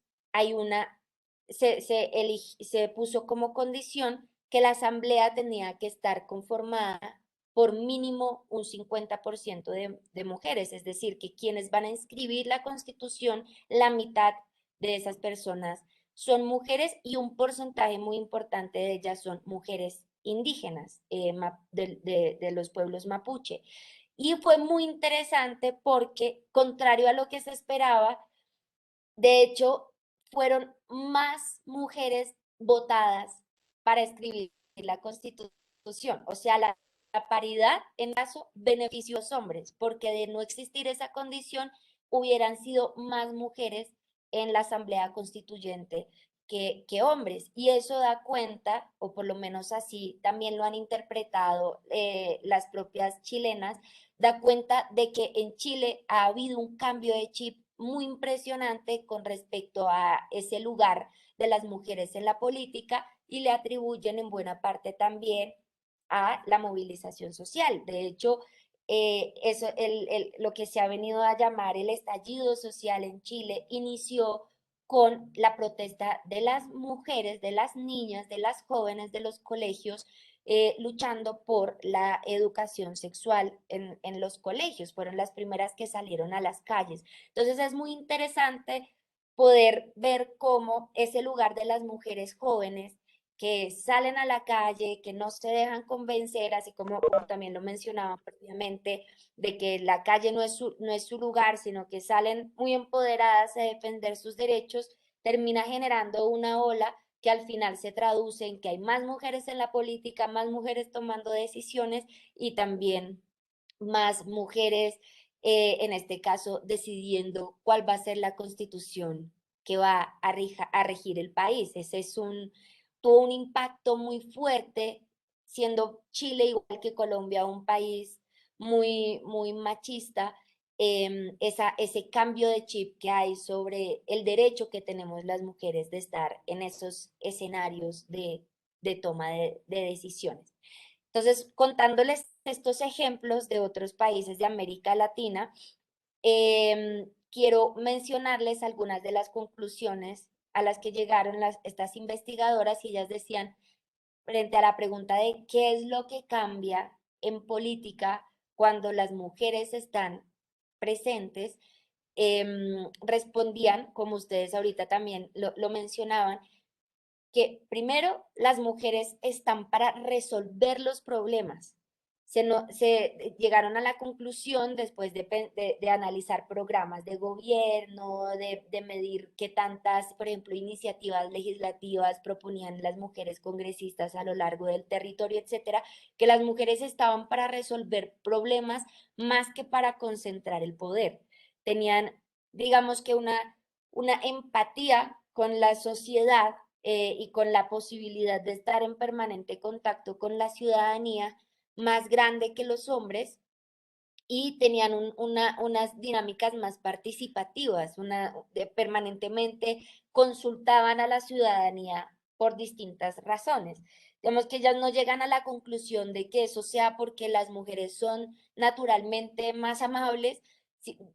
se puso como condición que la asamblea tenía que estar conformada por mínimo un 50% de mujeres, es decir, que quienes van a inscribir la Constitución, la mitad de esas personas son mujeres y un porcentaje muy importante de ellas son mujeres indígenas de los pueblos mapuche. Y fue muy interesante porque, contrario a lo que se esperaba, de hecho, fueron más mujeres votadas para escribir la Constitución. O sea, la paridad en caso benefició a los hombres, porque de no existir esa condición, hubieran sido más mujeres en la Asamblea Constituyente que hombres. Y eso da cuenta, o por lo menos así también lo han interpretado las propias chilenas, da cuenta de que en Chile ha habido un cambio de chip muy impresionante con respecto a ese lugar de las mujeres en la política y le atribuyen en buena parte también a la movilización social. De hecho, lo que se ha venido a llamar el estallido social en Chile inició con la protesta de las mujeres, de las niñas, de las jóvenes de los colegios, luchando por la educación sexual en los colegios. Fueron las primeras que salieron a las calles. Entonces es muy interesante poder ver cómo ese lugar de las mujeres jóvenes que salen a la calle, que no se dejan convencer, así como también lo mencionaba previamente, de que la calle no es su lugar, sino que salen muy empoderadas a defender sus derechos, termina generando una ola que al final se traduce en que hay más mujeres en la política, más mujeres tomando decisiones y también más mujeres, en este caso, decidiendo cuál va a ser la constitución que va a regir el país. Tuvo un impacto muy fuerte, siendo Chile, igual que Colombia, un país muy, muy machista. Ese cambio de chip que hay sobre el derecho que tenemos las mujeres de estar en esos escenarios de toma de decisiones. Entonces, contándoles estos ejemplos de otros países de América Latina, quiero mencionarles algunas de las conclusiones a las que llegaron estas investigadoras, y ellas decían, frente a la pregunta de qué es lo que cambia en política cuando las mujeres están presentes, respondían, como ustedes ahorita también lo mencionaban, que primero las mujeres están para resolver los problemas. Se llegaron a la conclusión después de analizar programas de gobierno, de medir qué tantas, por ejemplo, iniciativas legislativas proponían las mujeres congresistas a lo largo del territorio, etcétera, que las mujeres estaban para resolver problemas más que para concentrar el poder. Tenían, digamos que una empatía con la sociedad y con la posibilidad de estar en permanente contacto con la ciudadanía más grande que los hombres, y tenían unas dinámicas más participativas, permanentemente consultaban a la ciudadanía por distintas razones. digamos que ellas no llegan a la conclusión de que eso sea porque las mujeres son naturalmente más amables,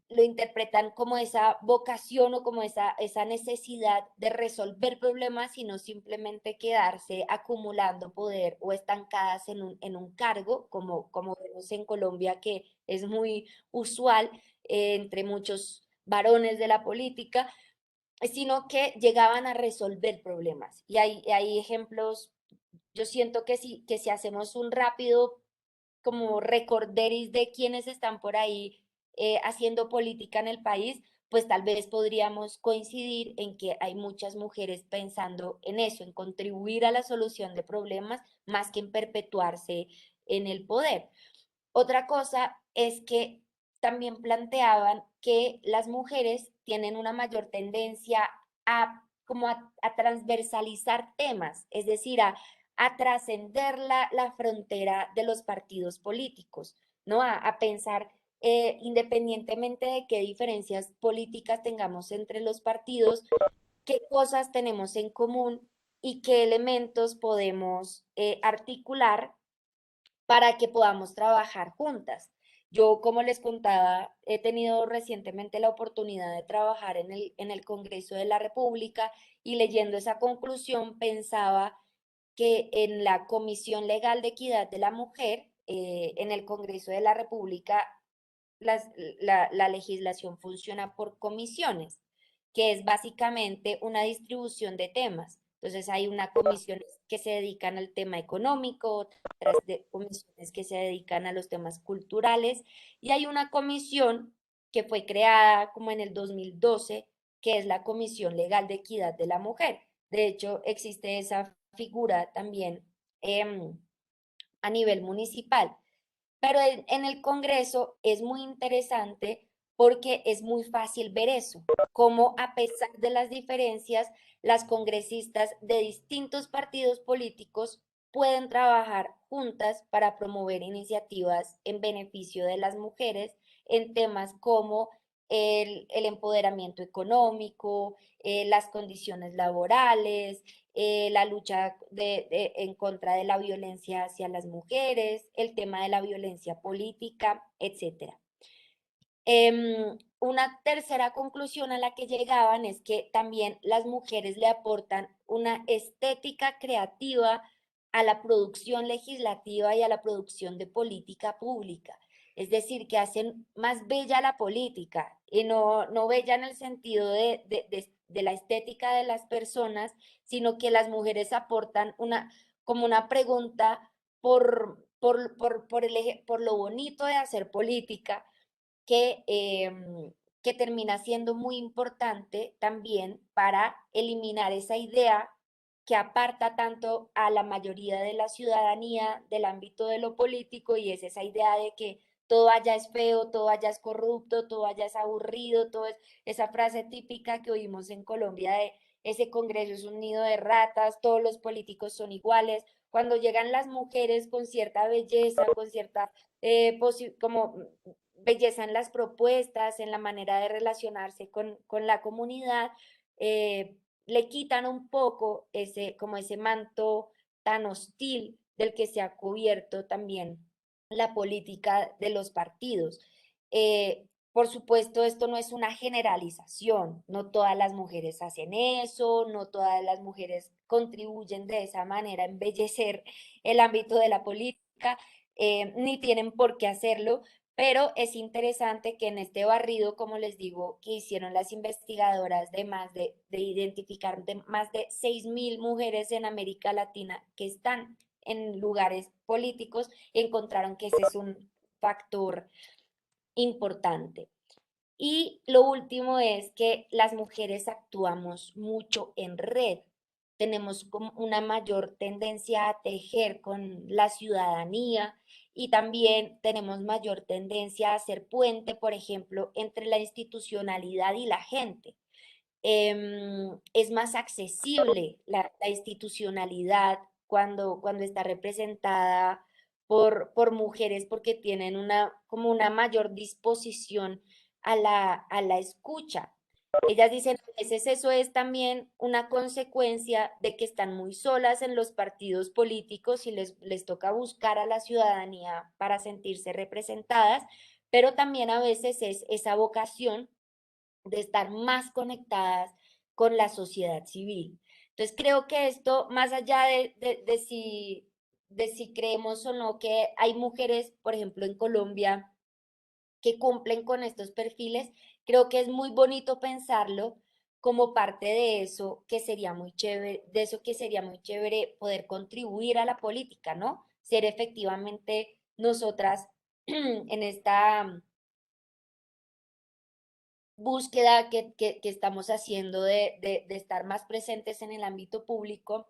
lo interpretan como esa vocación o como esa necesidad de resolver problemas, sino simplemente quedarse acumulando poder o estancadas en un cargo, como vemos en Colombia, que es muy usual entre muchos varones de la política, sino que llegaban a resolver problemas. Y hay ejemplos, yo siento que si hacemos un rápido como recorderis de quienes están por ahí haciendo política en el país, pues tal vez podríamos coincidir en que hay muchas mujeres pensando en eso, en contribuir a la solución de problemas más que en perpetuarse en el poder. Otra cosa es que también planteaban que las mujeres tienen una mayor tendencia a transversalizar temas, es decir, a trascender la frontera de los partidos políticos, ¿no? A pensar, independientemente de qué diferencias políticas tengamos entre los partidos, qué cosas tenemos en común y qué elementos podemos articular para que podamos trabajar juntas. Yo, como les contaba, he tenido recientemente la oportunidad de trabajar en el Congreso de la República y leyendo esa conclusión pensaba que en la Comisión Legal de Equidad de la Mujer, en el Congreso de la República, la legislación funciona por comisiones, que es básicamente una distribución de temas. Entonces hay una comisión que se dedican al tema económico, otras comisiones que se dedican a los temas culturales y hay una comisión que fue creada como en el 2012, que es la Comisión Legal de Equidad de la Mujer. De hecho, existe esa figura también a nivel municipal. Pero en el Congreso es muy interesante porque es muy fácil ver eso, cómo a pesar de las diferencias, las congresistas de distintos partidos políticos pueden trabajar juntas para promover iniciativas en beneficio de las mujeres en temas como el empoderamiento económico, las condiciones laborales, la lucha en contra de la violencia hacia las mujeres, el tema de la violencia política, etcétera. Una tercera conclusión a la que llegaban es que también las mujeres le aportan una estética creativa a la producción legislativa y a la producción de política pública. Es decir, que hacen más bella la política y no bella en el sentido de la estética de las personas, sino que las mujeres aportan como una pregunta por lo bonito de hacer política que termina siendo muy importante también para eliminar esa idea que aparta tanto a la mayoría de la ciudadanía del ámbito de lo político y es esa idea de que todo allá es feo, todo allá es corrupto, todo allá es aburrido, todo es esa frase típica que oímos en Colombia de ese Congreso es un nido de ratas, todos los políticos son iguales. Cuando llegan las mujeres con cierta belleza, con cierta como belleza en las propuestas, en la manera de relacionarse con la comunidad, le quitan un poco como ese manto tan hostil del que se ha cubierto también la política de los partidos. Por supuesto, esto no es una generalización, no todas las mujeres hacen eso, no todas las mujeres contribuyen de esa manera a embellecer el ámbito de la política, ni tienen por qué hacerlo, pero es interesante que en este barrido, como les digo, que hicieron las investigadoras de identificar de más de 6.000 mujeres en América Latina que están en lugares políticos, encontraron que ese es un factor importante. Y lo último es que las mujeres actuamos mucho en red. Tenemos como una mayor tendencia a tejer con la ciudadanía y también tenemos mayor tendencia a hacer puente, por ejemplo, entre la institucionalidad y la gente. Es más accesible la institucionalidad cuando está representada por mujeres porque tienen como una mayor disposición a la escucha. Ellas dicen, a veces eso es también una consecuencia de que están muy solas en los partidos políticos y les toca buscar a la ciudadanía para sentirse representadas, pero también a veces es esa vocación de estar más conectadas con la sociedad civil. Entonces creo que esto, más allá de si creemos o no que hay mujeres, por ejemplo, en Colombia, que cumplen con estos perfiles, creo que es muy bonito pensarlo como parte de eso que sería muy chévere, de eso que sería muy chévere poder contribuir a la política, ¿no? Ser efectivamente nosotras en esta búsqueda que estamos haciendo de estar más presentes en el ámbito público,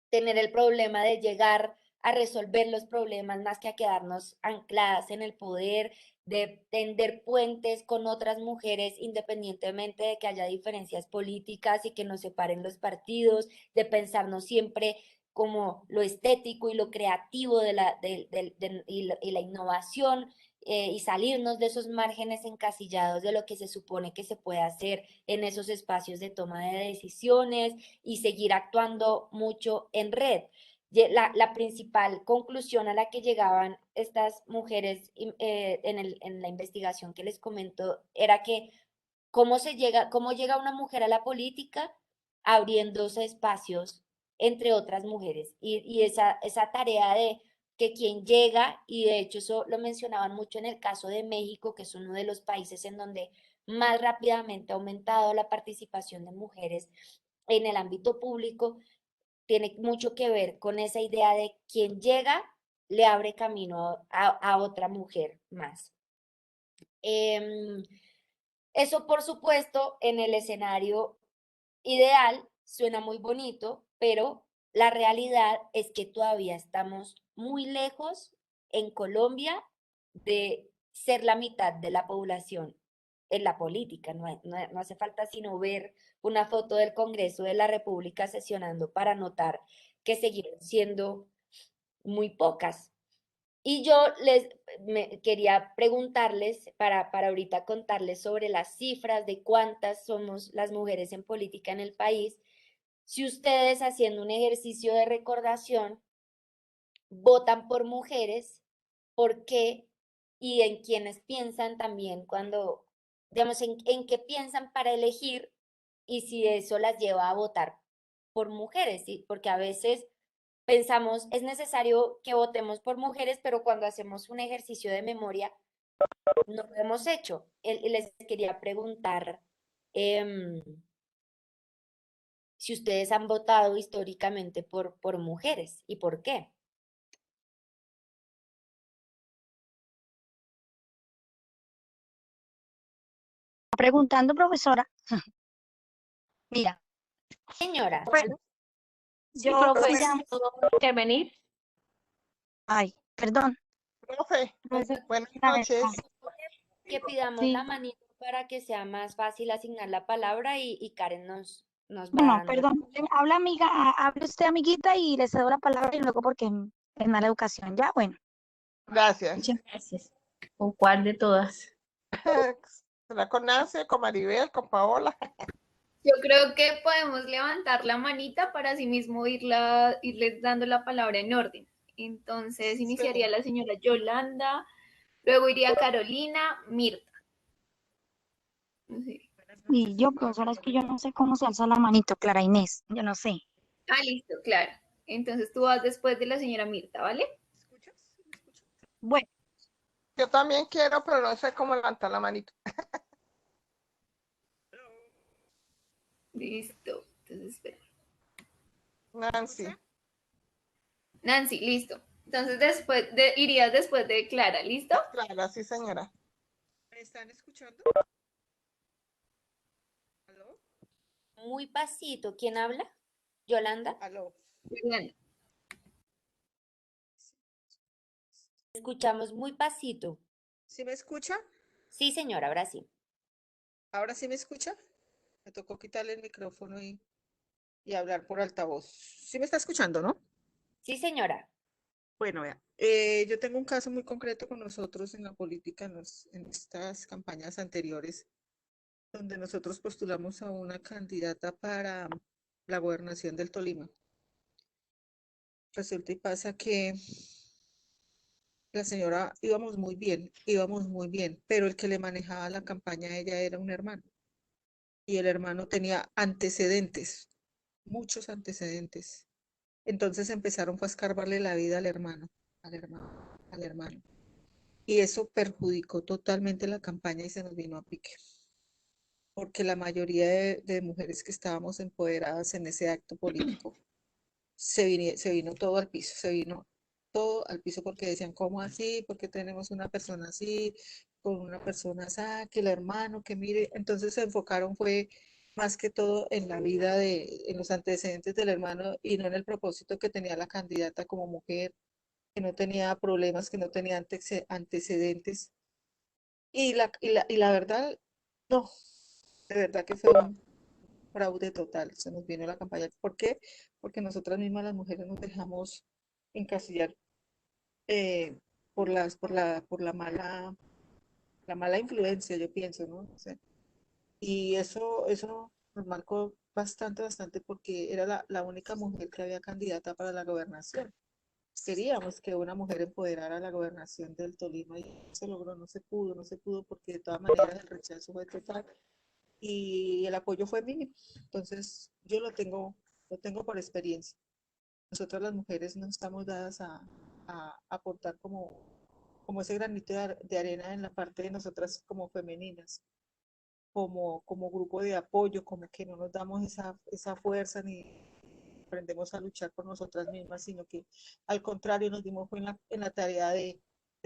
tener el problema de llegar a resolver los problemas más que a quedarnos ancladas en el poder, de tender puentes con otras mujeres independientemente de que haya diferencias políticas y que nos separen los partidos, de pensarnos siempre como lo estético y lo creativo y la innovación, y salirnos de esos márgenes encasillados de lo que se supone que se puede hacer en esos espacios de toma de decisiones y seguir actuando mucho en red. La principal conclusión a la que llegaban estas mujeres en la investigación que les comento era que cómo llega una mujer a la política abriéndose espacios entre otras mujeres y esa tarea de que quien llega, y de hecho eso lo mencionaban mucho en el caso de México, que es uno de los países en donde más rápidamente ha aumentado la participación de mujeres en el ámbito público, tiene mucho que ver con esa idea de quien llega le abre camino a otra mujer más. Em, Eso, por supuesto, en el escenario ideal suena muy bonito, pero la realidad es que todavía estamos muy lejos en Colombia de ser la mitad de la población en la política. No hace falta sino ver una foto del Congreso de la República sesionando para notar que seguimos siendo muy pocas. Y yo quería preguntarles, para ahorita contarles sobre las cifras de cuántas somos las mujeres en política en el país, si ustedes haciendo un ejercicio de recordación votan por mujeres, por qué y en quiénes piensan también cuando, digamos, en qué piensan para elegir y si eso las lleva a votar por mujeres, ¿sí? Porque a veces pensamos, es necesario que votemos por mujeres, pero cuando hacemos un ejercicio de memoria, no lo hemos hecho. Les quería preguntar si ustedes han votado históricamente por mujeres y por qué. Preguntando, profesora. Mira, Señora, Sí, yo profe, me llamo. ¿puedo intervenir? Ay, perdón. Profe, Profesora, buenas noches. que pidamos la sí, manito para que sea más fácil asignar la palabra y Karen nos va bueno, dando. perdón. Habla amiga, hable usted amiguita y le cedo la palabra y luego porque es mala educación. Ya, bueno. Gracias. Muchas gracias. ¿Con cuál de todas? ¿Será con Nancy, con Maribel, con Paola? Yo creo que podemos levantar la manita para así mismo irles dando la palabra en orden. Entonces iniciaría Sí. la señora Yolanda, luego iría Carolina, Mirta. No sé. Y yo, profesora, es que yo no sé cómo se alza la manito, Clara Inés. Yo no sé. Ah, listo, claro. Entonces tú vas después de la señora Mirta, ¿vale? ¿Escuchas? ¿Me escuchas? Bueno, Yo también quiero, pero no sé cómo levantar la manito. Listo. Entonces, espera. Nancy. Nancy, listo. Entonces irías después de Clara, ¿listo? Clara, sí, señora. ¿Me están escuchando? ¿Aló? Muy pasito. ¿Quién habla? ¿Yolanda? ¿Aló? Fernanda. Escuchamos muy pasito. ¿Sí me escucha? Sí, señora, ahora sí. ¿Ahora sí me escucha? Me tocó quitarle el micrófono y hablar por altavoz. ¿Sí me está escuchando, no? Sí, señora. Bueno, vea, yo tengo un caso muy concreto con nosotros en la política, en estas campañas anteriores. donde nosotros postulamos a una candidata para la gobernación del Tolima. Resulta y pasa que la señora íbamos muy bien, pero el que le manejaba la campaña a ella era un hermano. Y el hermano tenía antecedentes, muchos antecedentes. Entonces empezaron a escarbarle la vida al hermano, al hermano, al hermano. Y eso perjudicó totalmente la campaña y se nos vino a pique. Porque la mayoría de mujeres que estábamos empoderadas en ese acto político se vino todo al piso, se vino todo al piso porque decían, ¿cómo así? ¿Por qué tenemos una persona así? Con una persona así, que el hermano, que mire. Entonces se enfocaron fue más que todo en la vida en los antecedentes del hermano y no en el propósito que tenía la candidata como mujer, que no tenía problemas, que no tenía antecedentes. Y la verdad, no, de verdad que fue un fraude total, se nos vino la campaña. ¿Por qué? Porque nosotras mismas las mujeres nos dejamos encasillar eh, por la mala influencia, yo pienso, ¿no? O sea, y eso nos marcó bastante porque era la única mujer que había candidata para la gobernación. Queríamos que una mujer empoderara la gobernación del Tolima y no se logró, no se pudo porque de todas maneras el rechazo fue total y el apoyo fue mínimo. Entonces, yo lo tengo por experiencia. Nosotras las mujeres no estamos dadas a aportar como ese granito de arena en la parte de nosotras como femeninas, como grupo de apoyo, como que no nos damos esa fuerza ni aprendemos a luchar por nosotras mismas, sino que al contrario nos dimos en la tarea de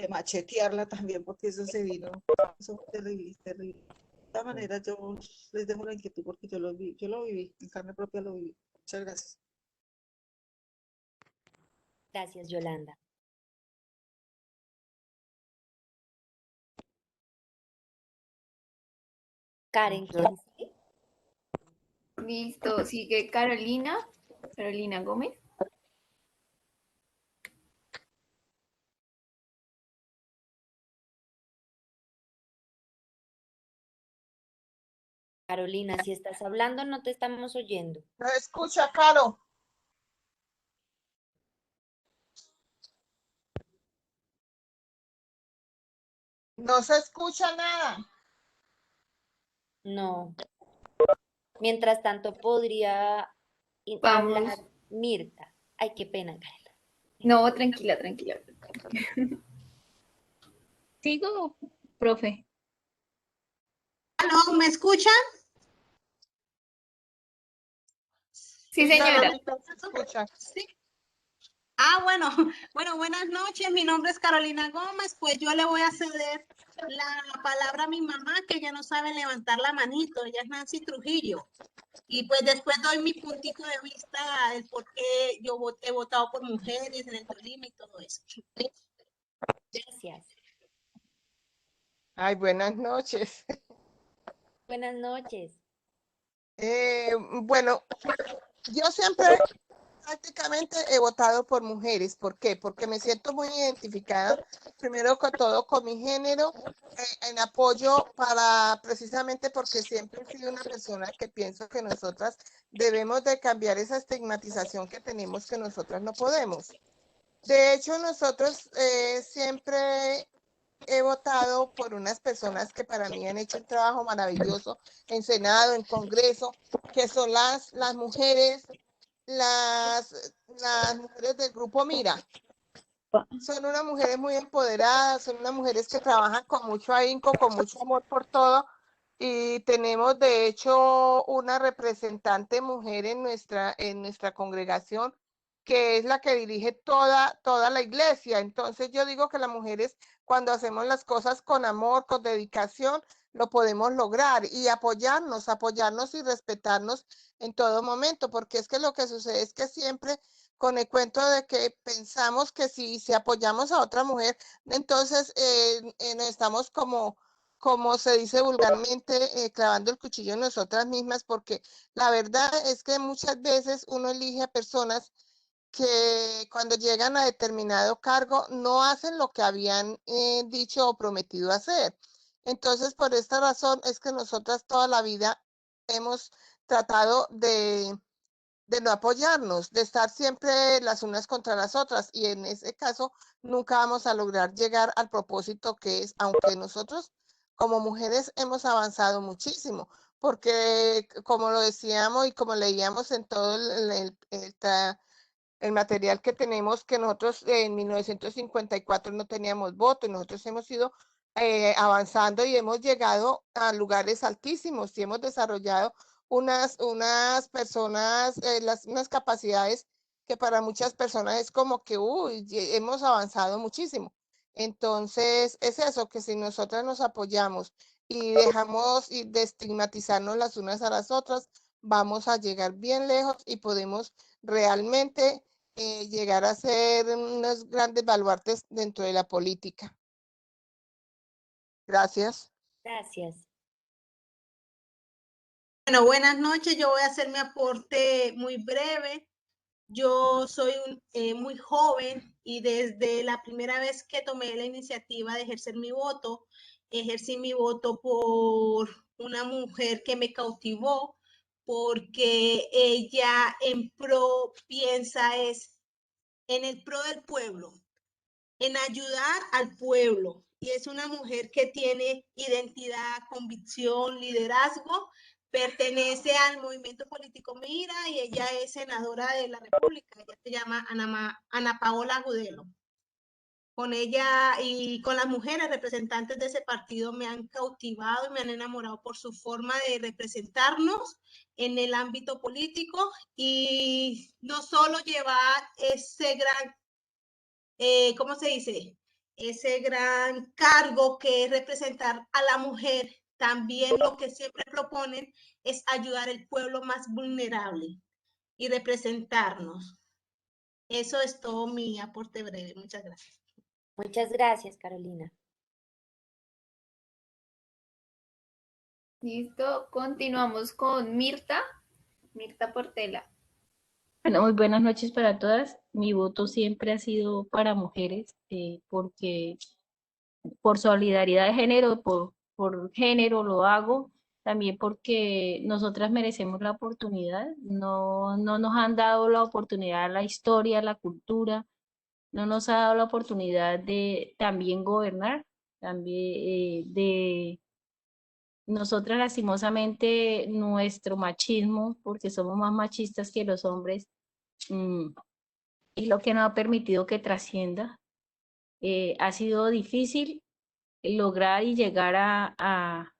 machetearla también, porque eso se vino, eso fue terrible, terrible. De todas maneras, yo les dejo la inquietud porque yo lo viví, en carne propia lo viví. Muchas gracias. Gracias, Yolanda. Karen, ¿quién sigue? Listo, sigue Carolina Gómez. Carolina, si estás hablando, no te estamos oyendo. No escucha, Caro. No se escucha nada. No. Mientras tanto, podría Vamos. hablar Mirta. Ay, qué pena, Karen. No, tranquila. ¿Sigo, profe? ¿Aló? ¿Me escuchan? Sí, señora. Carolina, se escucha. Sí. Bueno, buenas noches. Mi nombre es Carolina Gómez. Pues yo le voy a ceder la palabra a mi mamá, que ya no sabe levantar la manito. Ella es Nancy Trujillo. Y pues después doy mi puntito de vista del por qué yo he votado por mujeres en el Tolima y todo eso. Gracias. Ay, buenas noches. Buenas noches. Bueno, yo siempre prácticamente he votado por mujeres. ¿Por qué? Porque me siento muy identificada, primero que todo, con mi género, en apoyo precisamente porque siempre he sido una persona que pienso que nosotras debemos de cambiar esa estigmatización que tenemos que nosotras no podemos. De hecho, nosotros siempre he votado por unas personas que para mí han hecho un trabajo maravilloso en Senado, en Congreso, que son las mujeres, las mujeres del grupo Mira. Son unas mujeres muy empoderadas, son unas mujeres que trabajan con mucho ahínco, con mucho amor por todo, y tenemos de hecho una representante mujer en nuestra congregación, que es la que dirige toda la iglesia. Entonces yo digo que las mujeres, cuando hacemos las cosas con amor, con dedicación, lo podemos lograr, y apoyarnos y respetarnos en todo momento, porque es que lo que sucede es que siempre con el cuento de que pensamos que si apoyamos a otra mujer, entonces estamos como se dice vulgarmente, clavando el cuchillo en nosotras mismas, porque la verdad es que muchas veces uno elige a personas que cuando llegan a determinado cargo no hacen lo que habían dicho o prometido hacer. Entonces, por esta razón es que nosotras toda la vida hemos tratado de no apoyarnos, de estar siempre las unas contra las otras, y en ese caso nunca vamos a lograr llegar al propósito que es, aunque nosotros como mujeres hemos avanzado muchísimo, porque como lo decíamos y como leíamos en todo el material que tenemos, que nosotros en 1954 no teníamos voto, y nosotros hemos ido avanzando y hemos llegado a lugares altísimos y hemos desarrollado unas personas, unas capacidades que para muchas personas es como que, uy, hemos avanzado muchísimo. Entonces, es eso, que si nosotras nos apoyamos y dejamos de estigmatizarnos las unas a las otras, vamos a llegar bien lejos y podemos realmente llegar a ser unos grandes baluartes dentro de la política. Gracias. Gracias. Bueno, buenas noches. Yo voy a hacer mi aporte muy breve. Yo soy muy joven y desde la primera vez que tomé la iniciativa de ejercer mi voto, ejercí mi voto por una mujer que me cautivó, porque ella en pro piensa es en el pro del pueblo, en ayudar al pueblo. Y es una mujer que tiene identidad, convicción, liderazgo, pertenece al movimiento político Mira y ella es senadora de la República. Ella se llama Ana Paola Agudelo. Con ella y con las mujeres representantes de ese partido me han cautivado y me han enamorado por su forma de representarnos en el ámbito político y no solo llevar ese gran ¿cómo se dice? Ese gran cargo que es representar a la mujer, también lo que siempre proponen es ayudar al pueblo más vulnerable y representarnos. Eso es todo mi aporte breve. Muchas gracias. Muchas gracias, Carolina. Listo, continuamos con Mirta Portela. Bueno, muy buenas noches para todas. Mi voto siempre ha sido para mujeres, porque por solidaridad de género, por género lo hago, también porque nosotras merecemos la oportunidad. No nos han dado la oportunidad, la historia, la cultura, no nos ha dado la oportunidad de también gobernar, también nosotras lastimosamente nuestro machismo, porque somos más machistas que los hombres, y lo que no ha permitido que trascienda. Ha sido difícil lograr y llegar a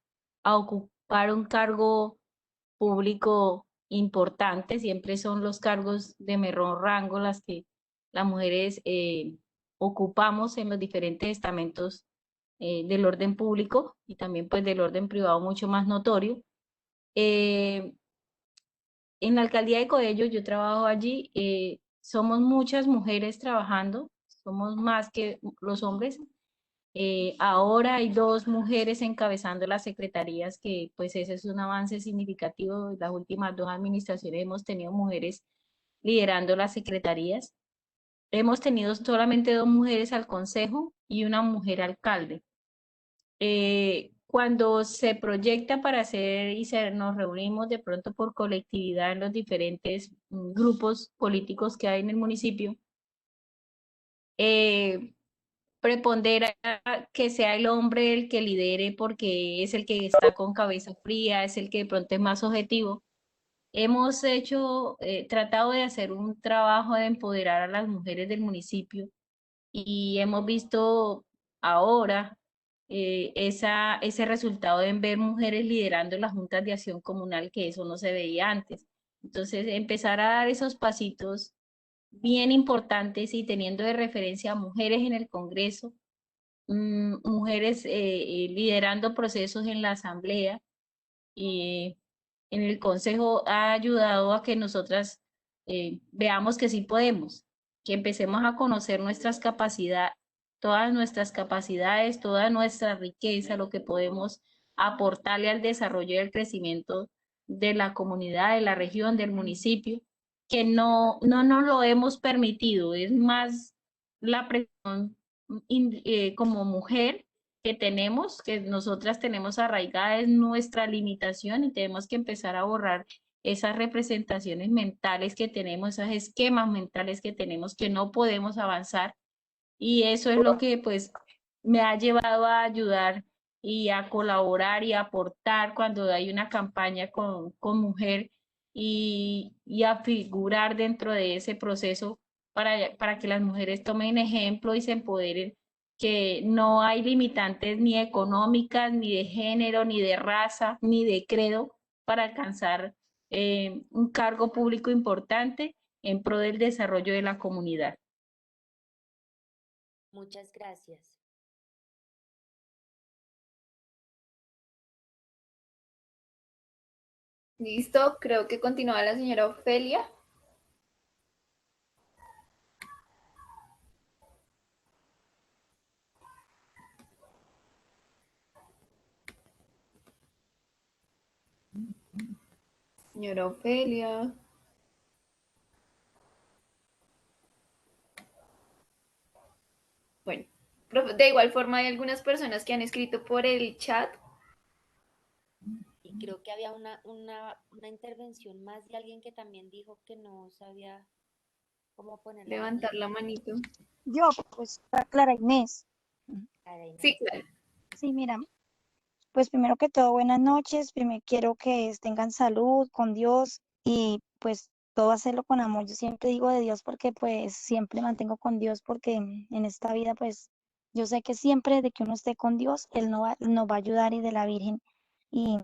ocupar un cargo público importante. Siempre son los cargos de menor rango las que las mujeres ocupamos en los diferentes estamentos del orden público y también pues del orden privado mucho más notorio. En la alcaldía de Coello, yo trabajo allí, somos muchas mujeres trabajando, somos más que los hombres. Ahora hay 2 mujeres encabezando las secretarías, que pues ese es un avance significativo. Las últimas 2 administraciones hemos tenido mujeres liderando las secretarías. Hemos tenido solamente 2 mujeres al consejo y una mujer alcalde. Cuando se proyecta para hacer y nos reunimos de pronto por colectividad en los diferentes grupos políticos que hay en el municipio, prepondera que sea el hombre el que lidere porque es el que está con cabeza fría, es el que de pronto es más objetivo. Hemos tratado de hacer un trabajo de empoderar a las mujeres del municipio y hemos visto ahora ese resultado en ver mujeres liderando las juntas de acción comunal, que eso no se veía antes. Entonces, empezar a dar esos pasitos bien importantes y teniendo de referencia a mujeres en el Congreso, mujeres liderando procesos en la Asamblea y en el Consejo, ha ayudado a que nosotras veamos que sí podemos, que empecemos a conocer nuestras capacidades, todas nuestras capacidades, toda nuestra riqueza, lo que podemos aportarle al desarrollo y al crecimiento de la comunidad, de la región, del municipio, que no nos lo hemos permitido. Es más la presión como mujer que tenemos, que nosotras tenemos arraigada, es nuestra limitación y tenemos que empezar a borrar esas representaciones mentales que tenemos, esos esquemas mentales que tenemos que no podemos avanzar. Y eso es lo que pues me ha llevado a ayudar y a colaborar y a aportar cuando hay una campaña con mujer y a figurar dentro de ese proceso para que las mujeres tomen ejemplo y se empoderen, que no hay limitantes ni económicas, ni de género, ni de raza, ni de credo para alcanzar un cargo público importante en pro del desarrollo de la comunidad. Muchas gracias. Listo, creo que continúa la señora Ofelia. Señora Ofelia. Bueno, de igual forma hay algunas personas que han escrito por el chat. Y creo que había una intervención más de alguien que también dijo que no sabía cómo poner Levantar la manito. Yo, pues, Clara Inés. Sí, claro. Sí, mira, pues primero que todo, buenas noches. Primero quiero que tengan salud con Dios y pues todo hacerlo con amor. Yo siempre digo de Dios porque pues siempre mantengo con Dios porque en esta vida pues yo sé que siempre de que uno esté con Dios, Él nos va a ayudar y de la Virgen. Y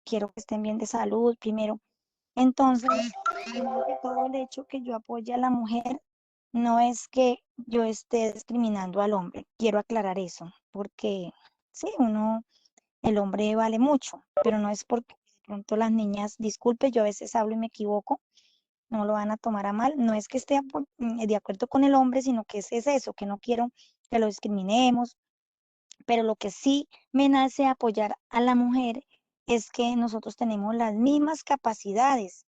quiero que estén bien de salud primero. Entonces, primero que todo el hecho que yo apoye a la mujer no es que yo esté discriminando al hombre. Quiero aclarar eso porque sí, el hombre vale mucho, pero no es porque de pronto las niñas, disculpe, yo a veces hablo y me equivoco, no lo van a tomar a mal, no es que esté de acuerdo con el hombre, sino que es eso, que no quiero que lo discriminemos, pero lo que sí me nace apoyar a la mujer es que nosotros tenemos las mismas capacidades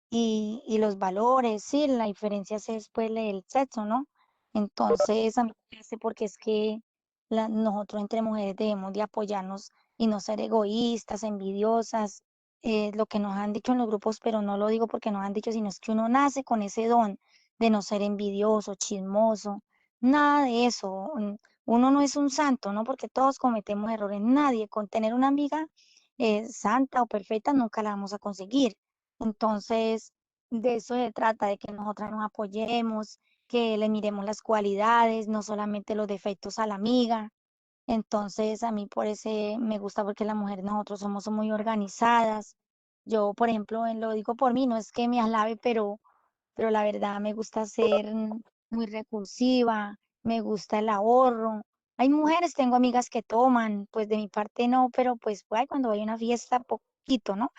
y los valores, sí, la diferencia es después el sexo, ¿no? Entonces, a mí me parece porque es que nosotros entre mujeres debemos de apoyarnos y no ser egoístas, envidiosas, lo que nos han dicho en los grupos, pero no lo digo porque nos han dicho, sino es que uno nace con ese don de no ser envidioso, chismoso, nada de eso. Uno no es un santo, ¿no? Porque todos cometemos errores, nadie, con tener una amiga santa o perfecta nunca la vamos a conseguir. Entonces, de eso se trata, de que nosotras nos apoyemos, que le miremos las cualidades, no solamente los defectos a la amiga. Entonces, a mí por eso me gusta porque las mujeres nosotros somos muy organizadas. Yo, por ejemplo, lo digo por mí, no es que me alabe, pero la verdad me gusta ser muy recursiva, me gusta el ahorro. Hay mujeres, tengo amigas que toman, pues de mi parte no, pero pues ay, cuando hay una fiesta, poquito, ¿no?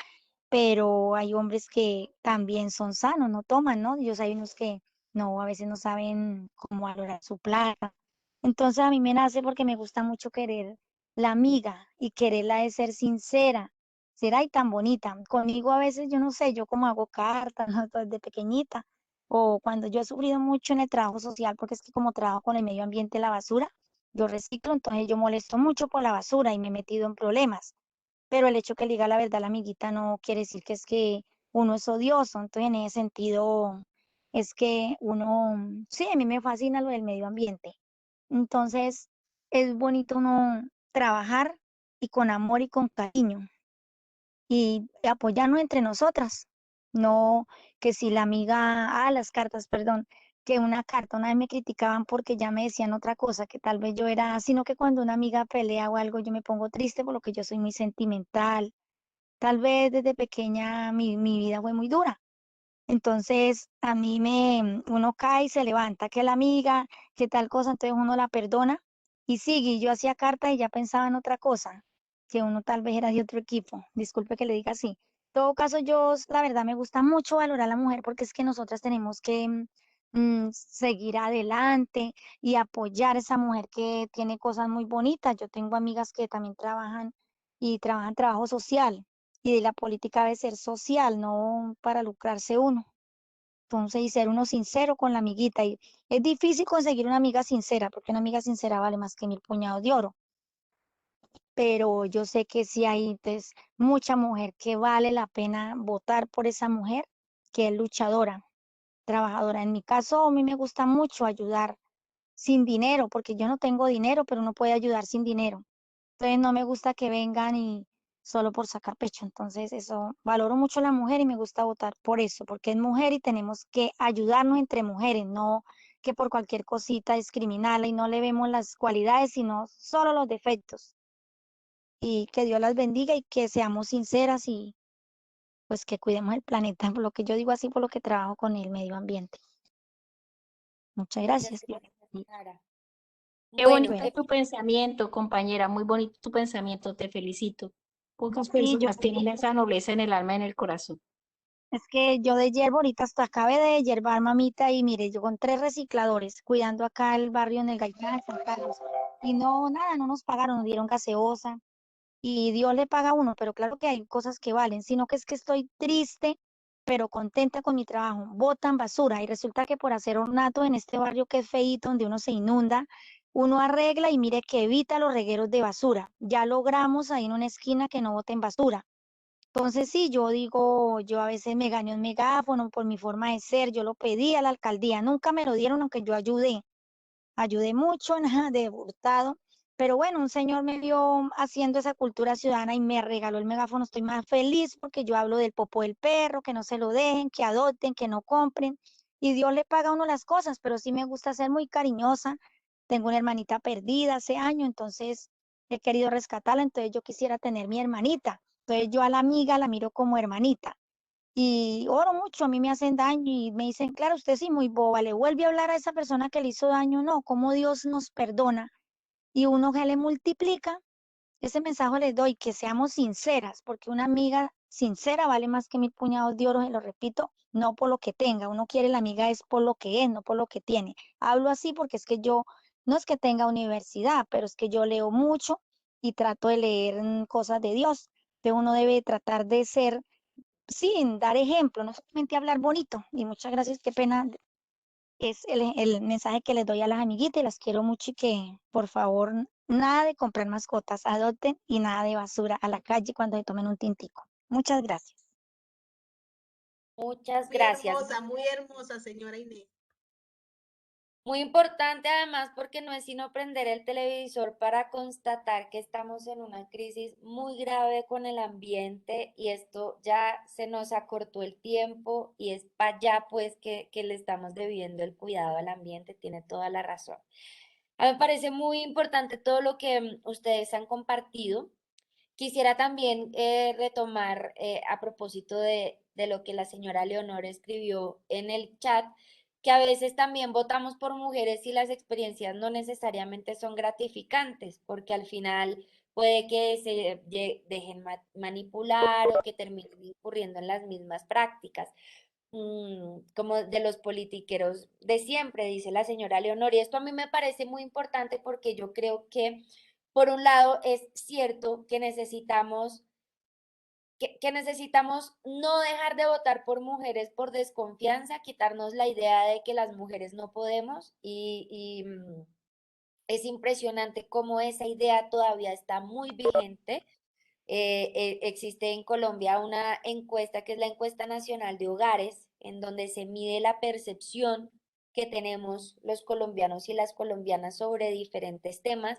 Pero hay hombres que también son sanos, no toman, ¿no? Ellos hay unos que no, a veces no saben cómo valorar su plata. Entonces a mí me nace porque me gusta mucho querer la amiga y quererla de ser sincera, ser ay tan bonita. Conmigo a veces yo no sé, yo como hago cartas, ¿no? Desde pequeñita, o cuando yo he sufrido mucho en el trabajo social, porque es que como trabajo con el medio ambiente, la basura, yo reciclo, entonces yo molesto mucho por la basura y me he metido en problemas, pero el hecho que le diga la verdad a la amiguita no quiere decir que es que uno es odioso, entonces en ese sentido es que uno, sí, a mí me fascina lo del medio ambiente, entonces es bonito uno trabajar y con amor y con cariño y apoyarnos entre nosotras, no que si la amiga, las cartas, perdón, que una carta, una vez me criticaban porque ya me decían otra cosa, que tal vez yo era, sino que cuando una amiga pelea o algo yo me pongo triste por lo que yo soy muy sentimental, tal vez desde pequeña mi vida fue muy dura. Entonces, uno cae y se levanta, que la amiga, que tal cosa, entonces uno la perdona y sigue. Y yo hacía carta y ya pensaba en otra cosa, que uno tal vez era de otro equipo. Disculpe que le diga así. En todo caso, la verdad, me gusta mucho valorar a la mujer porque es que nosotras tenemos que seguir adelante y apoyar a esa mujer que tiene cosas muy bonitas. Yo tengo amigas que también trabajan y trabajan trabajo social y de la política debe ser social, no para lucrarse uno. Entonces, y ser uno sincero con la amiguita. Y es difícil conseguir una amiga sincera, porque una amiga sincera vale más que 1000 puñados de oro. pero yo sé que sí hay entonces, mucha mujer que vale la pena votar por esa mujer que es luchadora, trabajadora. En mi caso, a mí me gusta mucho ayudar sin dinero, porque yo no tengo dinero, pero uno puede ayudar sin dinero. Entonces no me gusta que vengan y solo por sacar pecho. Entonces eso, valoro mucho a la mujer y me gusta votar por eso, porque es mujer y tenemos que ayudarnos entre mujeres, no que por cualquier cosita discriminarla y no le vemos las cualidades, sino solo los defectos. Y que Dios las bendiga y que seamos sinceras y pues que cuidemos el planeta, por lo que yo digo así, por lo que trabajo con el medio ambiente. Muchas Muchas gracias. gracias, Sara. Qué Bueno, bonito tu pensamiento, compañera, muy bonito tu pensamiento, te felicito. Pocas Sí, yo personas tienen esa nobleza en el alma y en el corazón. es que yo de yerba ahorita hasta acabé de yerbar, mamita, y mire, yo con 3 recicladores cuidando acá el barrio en el Gaitán, San Carlos. Y no, nada, no nos pagaron, nos dieron gaseosa y Dios le paga a uno, pero claro que hay cosas que valen, sino que es que estoy triste, pero contenta con mi trabajo. Botan basura y resulta que por hacer ornato en este barrio que es feíto, donde uno se inunda, uno arregla y mire que evita los regueros de basura. Ya logramos ahí en una esquina que no boten basura. Entonces, sí, yo digo, yo a veces me gané un megáfono por mi forma de ser, yo lo pedí a la alcaldía, nunca me lo dieron, aunque yo ayudé mucho, nada de hurtado, pero bueno, un señor me vio haciendo esa cultura ciudadana y me regaló el megáfono, estoy más feliz porque yo hablo del popo del perro, que no se lo dejen, que adopten, que no compren, y Dios le paga a uno las cosas, pero sí me gusta ser muy cariñosa, tengo una hermanita perdida hace años, entonces he querido rescatarla, entonces yo quisiera tener mi hermanita. Entonces yo a la amiga la miro como hermanita y oro mucho, a mí me hacen daño y me dicen, claro, usted sí muy boba, le vuelve a hablar a esa persona que le hizo daño, no, cómo Dios nos perdona y uno que le multiplica, ese mensaje les doy, que seamos sinceras, porque una amiga sincera vale más que 1000 puñados de oro, se lo repito, no por lo que tenga, uno quiere la amiga es por lo que es, no por lo que tiene. Hablo así porque es que yo, no es que tenga universidad, pero es que yo leo mucho y trato de leer cosas de Dios. Entonces uno debe tratar de ser, sin dar ejemplo, no solamente hablar bonito. Y muchas gracias, qué pena, es el mensaje que les doy a las amiguitas y las quiero mucho y que por favor nada de comprar mascotas, adopten y nada de basura a la calle cuando se tomen un tintico. Muchas gracias. muchas gracias. Muy hermosa, señora Inés. Muy importante además porque no es sino prender el televisor para constatar que estamos en una crisis muy grave con el ambiente y esto ya se nos acortó el tiempo y es para allá pues que le estamos debiendo el cuidado al ambiente, tiene toda la razón. A mí me parece muy importante todo lo que ustedes han compartido. Quisiera también retomar a propósito de lo que la señora Leonor escribió en el chat, que a veces también votamos por mujeres y las experiencias no necesariamente son gratificantes, porque al final puede que se dejen manipular o que terminen incurriendo en las mismas prácticas, como de los politiqueros de siempre, dice la señora Leonor. Y esto a mí me parece muy importante porque yo creo que por un lado, es cierto que necesitamos no dejar de votar por mujeres por desconfianza, quitarnos la idea de que las mujeres no podemos y es impresionante cómo esa idea todavía está muy vigente. Existe en Colombia una encuesta que es la encuesta nacional de hogares, en donde se mide la percepción que tenemos los colombianos y las colombianas sobre diferentes temas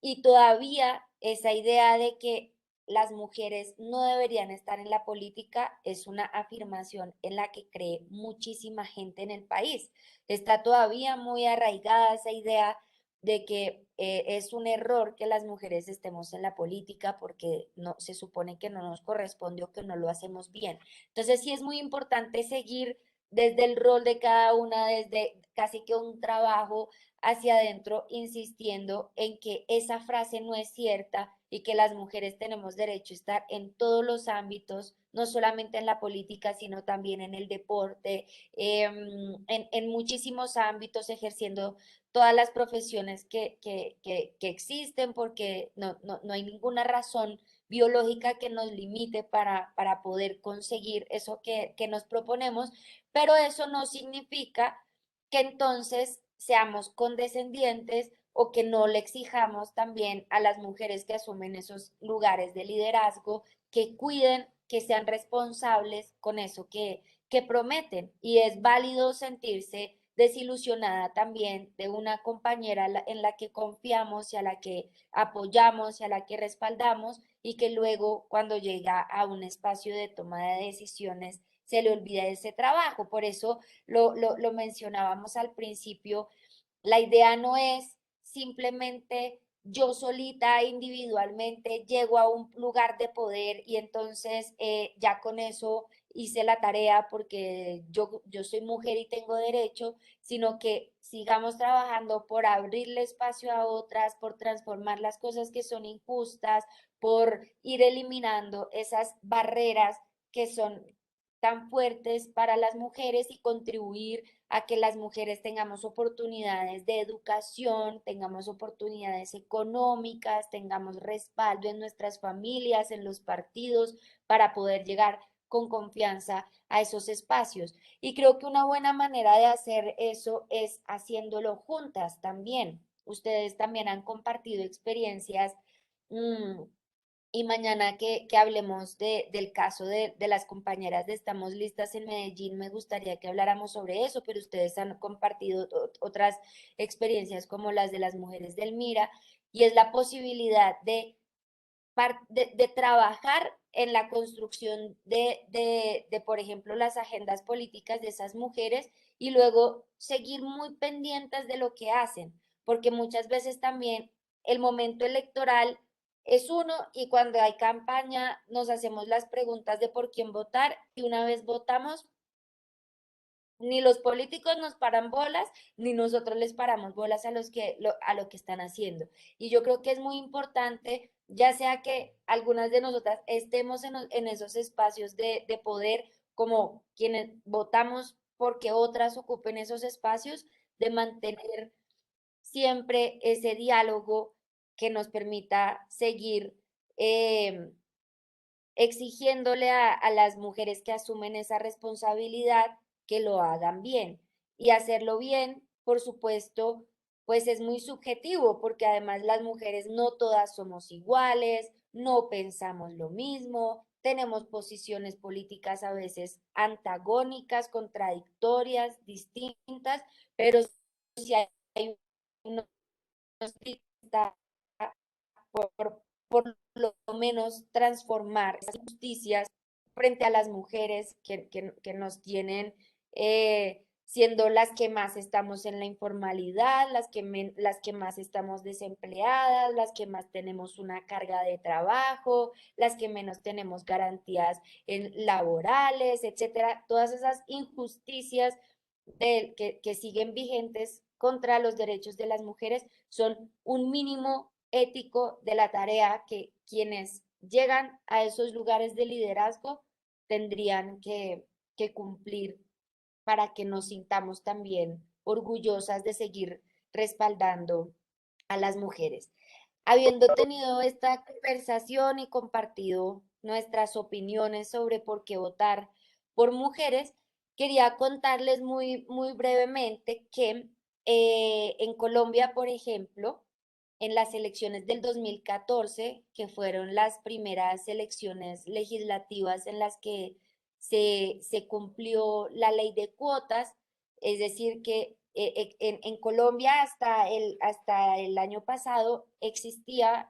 y todavía esa idea de que las mujeres no deberían estar en la política es una afirmación en la que cree muchísima gente en el país. Está todavía muy arraigada esa idea de que es un error que las mujeres estemos en la política porque no se supone que no nos corresponde o que no lo hacemos bien. Entonces sí es muy importante seguir desde el rol de cada una, desde casi que un trabajo hacia adentro, insistiendo en que esa frase no es cierta y que las mujeres tenemos derecho a estar en todos los ámbitos, no solamente en la política, sino también en el deporte, en muchísimos ámbitos, ejerciendo todas las profesiones que existen, porque no hay ninguna razón biológica que nos limite para poder conseguir eso que nos proponemos, pero eso no significa que entonces seamos condescendientes o que no le exijamos también a las mujeres que asumen esos lugares de liderazgo, que cuiden, que sean responsables con eso que prometen. Y es válido sentirse desilusionada también de una compañera en la que confiamos y a la que apoyamos y a la que respaldamos y que luego cuando llega a un espacio de toma de decisiones se le olvida ese trabajo. Por eso lo mencionábamos al principio, la idea no es simplemente yo solita individualmente llego a un lugar de poder y entonces ya con eso hice la tarea porque yo soy mujer y tengo derecho, sino que sigamos trabajando por abrirle espacio a otras, por transformar las cosas que son injustas, por ir eliminando esas barreras que son tan fuertes para las mujeres y contribuir a que las mujeres tengamos oportunidades de educación, tengamos oportunidades económicas, tengamos respaldo en nuestras familias, en los partidos, para poder llegar con confianza a esos espacios. Y creo que una buena manera de hacer eso es haciéndolo juntas también. Ustedes también han compartido experiencias y mañana que hablemos del caso de las compañeras de Estamos Listas en Medellín, me gustaría que habláramos sobre eso, pero ustedes han compartido otras experiencias como las de las mujeres del Mira, y es la posibilidad de trabajar en la construcción por ejemplo, las agendas políticas de esas mujeres y luego seguir muy pendientes de lo que hacen, porque muchas veces también el momento electoral es uno y cuando hay campaña nos hacemos las preguntas de por quién votar y una vez votamos, ni los políticos nos paran bolas, ni nosotros les paramos bolas a lo que están haciendo. Y yo creo que es muy importante, ya sea que algunas de nosotras estemos en esos espacios de poder, como quienes votamos porque otras ocupen esos espacios, de mantener siempre ese diálogo que nos permita seguir exigiéndole a las mujeres que asumen esa responsabilidad que lo hagan bien. Y hacerlo bien, por supuesto, pues es muy subjetivo, porque además las mujeres no todas somos iguales, no pensamos lo mismo, tenemos posiciones políticas a veces antagónicas, contradictorias, distintas, pero si hay unos por lo menos transformar esas injusticias frente a las mujeres que nos tienen siendo las que más estamos en la informalidad, las que más estamos desempleadas, las que más tenemos una carga de trabajo, las que menos tenemos garantías laborales, etcétera. Todas esas injusticias que siguen vigentes contra los derechos de las mujeres son un mínimo ético de la tarea que quienes llegan a esos lugares de liderazgo tendrían que cumplir para que nos sintamos también orgullosas de seguir respaldando a las mujeres. Habiendo tenido esta conversación y compartido nuestras opiniones sobre por qué votar por mujeres, quería contarles muy brevemente que en Colombia, por ejemplo, en las elecciones del 2014, que fueron las primeras elecciones legislativas en las que se cumplió la ley de cuotas, es decir, que en Colombia hasta el año pasado existía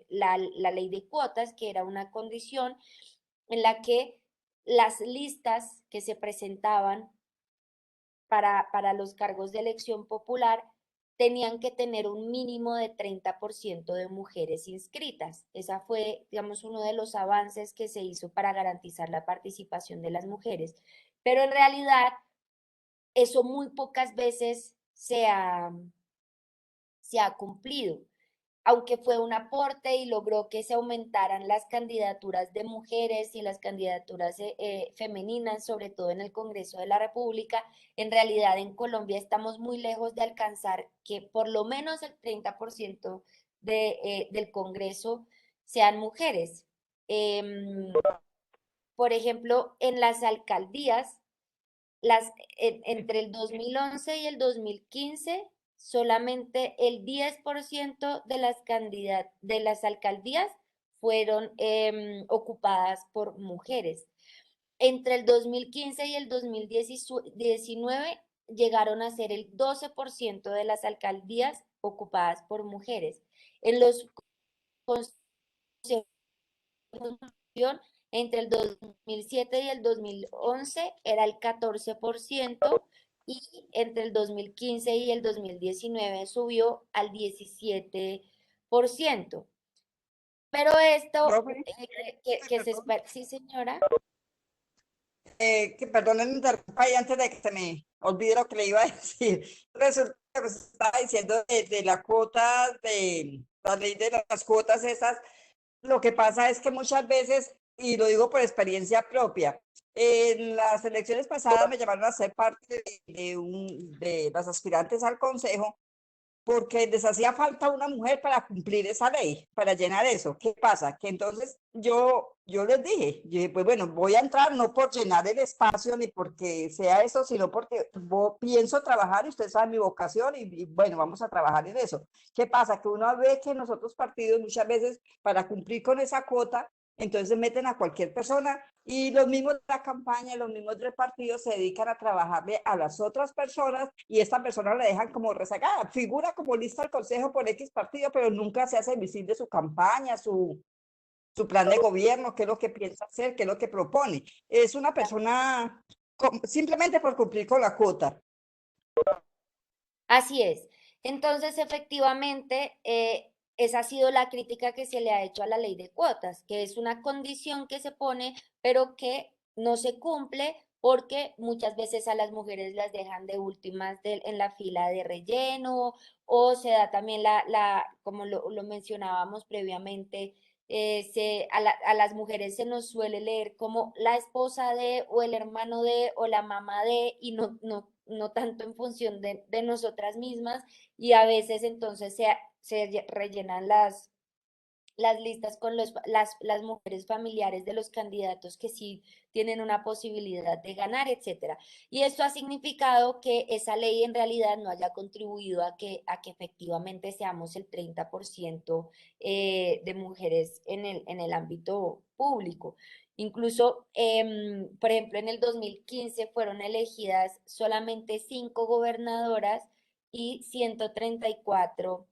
la ley de cuotas, que era una condición en la que las listas que se presentaban para los cargos de elección popular tenían que tener un mínimo de 30% de mujeres inscritas. Esa fue, digamos, uno de los avances que se hizo para garantizar la participación de las mujeres. Pero en realidad, eso muy pocas veces se ha cumplido, aunque fue un aporte y logró que se aumentaran las candidaturas de mujeres y las candidaturas femeninas, sobre todo en el Congreso de la República. En realidad en Colombia estamos muy lejos de alcanzar que por lo menos el 30% del Congreso sean mujeres. Por ejemplo, en las alcaldías, entre el 2011 y el 2015 solamente el 10% de de las alcaldías fueron ocupadas por mujeres. Entre el 2015 y el 2019 llegaron a ser el 12% de las alcaldías ocupadas por mujeres. En los consejos entre el 2007 y el 2011 era el 14% y entre el 2015 y el 2019 subió al 17%. Pero esto Profe, que se espera, sí señora. que perdonen me interrumpa ahí antes de que se me olvide lo que le iba a decir. Resulta que pues, estaba diciendo de la cuota, de la ley de las cuotas esas. Lo que pasa es que muchas veces, y lo digo por experiencia propia, en las elecciones pasadas me llamaron a ser parte de las aspirantes al consejo porque les hacía falta una mujer para cumplir esa ley, para llenar eso. ¿Qué pasa? Que entonces yo les dije, pues bueno, voy a entrar no por llenar el espacio ni porque sea eso, sino porque pienso trabajar y ustedes saben mi vocación y bueno, vamos a trabajar en eso. ¿Qué pasa? Que uno ve que en los otros partidos muchas veces para cumplir con esa cuota, entonces meten a cualquier persona y los mismos de la campaña, los mismos del partido se dedican a trabajarle a las otras personas y esta persona la dejan como rezagada. Figura como lista al consejo por X partido, pero nunca se hace visible su campaña, su plan de gobierno, qué es lo que piensa hacer, qué es lo que propone. Es una persona simplemente por cumplir con la cuota. Así es. Entonces, efectivamente, esa ha sido la crítica que se le ha hecho a la ley de cuotas, que es una condición que se pone, pero que no se cumple porque muchas veces a las mujeres las dejan de últimas en la fila de relleno o se da también como lo mencionábamos previamente, a las mujeres se nos suele leer como la esposa de o el hermano de o la mamá de y no tanto en función de nosotras mismas y a veces entonces se rellenan las listas con las mujeres familiares de los candidatos que sí tienen una posibilidad de ganar, etcétera. Y esto ha significado que esa ley en realidad no haya contribuido a que efectivamente seamos el 30% de mujeres en el ámbito público. Incluso, por ejemplo, en el 2015 fueron elegidas solamente 5 gobernadoras y 134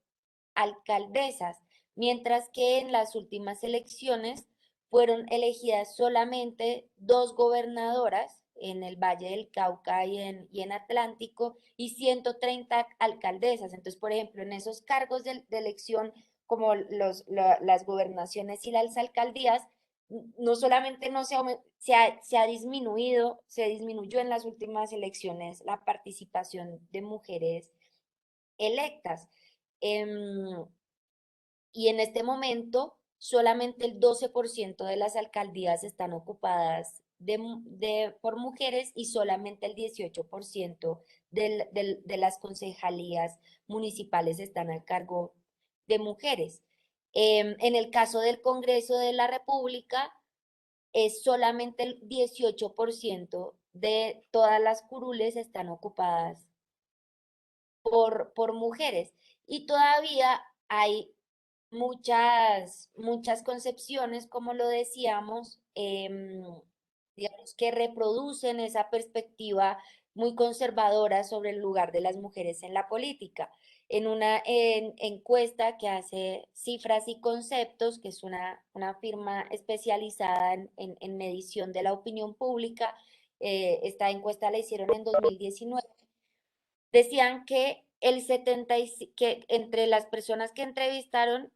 alcaldesas, mientras que en las últimas elecciones fueron elegidas solamente 2 gobernadoras en el Valle del Cauca y en Atlántico y 130 alcaldesas. Entonces, por ejemplo, en esos cargos de elección como las gobernaciones y las alcaldías, no solamente no se ha disminuido, se disminuyó en las últimas elecciones la participación de mujeres electas. Y en este momento solamente el 12% de las alcaldías están ocupadas por mujeres y solamente el 18% de las concejalías municipales están a cargo de mujeres. En el caso del Congreso de la República, es solamente el 18% de todas las curules están ocupadas por mujeres. Y todavía hay muchas concepciones, como lo decíamos, digamos, que reproducen esa perspectiva muy conservadora sobre el lugar de las mujeres en la política. En una encuesta que hace Cifras y Conceptos, que es una firma especializada en medición de la opinión pública, esta encuesta la hicieron en 2019, decían que que entre las personas que encuestaron,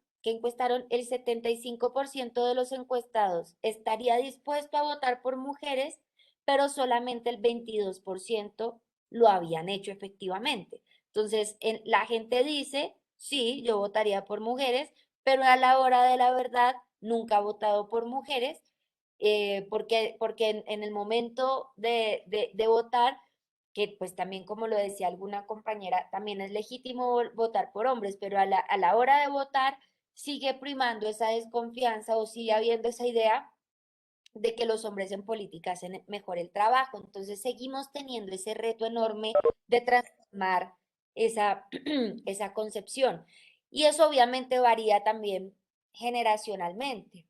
el 75% de los encuestados estaría dispuesto a votar por mujeres, pero solamente el 22% lo habían hecho efectivamente. Entonces, la gente dice, sí, yo votaría por mujeres, pero a la hora de la verdad nunca ha votado por mujeres, porque en el momento de votar, que pues también como lo decía alguna compañera, también es legítimo votar por hombres, pero a la hora de votar sigue primando esa desconfianza o sigue habiendo esa idea de que los hombres en política hacen mejor el trabajo. Entonces seguimos teniendo ese reto enorme de transformar esa, esa concepción. Y eso obviamente varía también generacionalmente.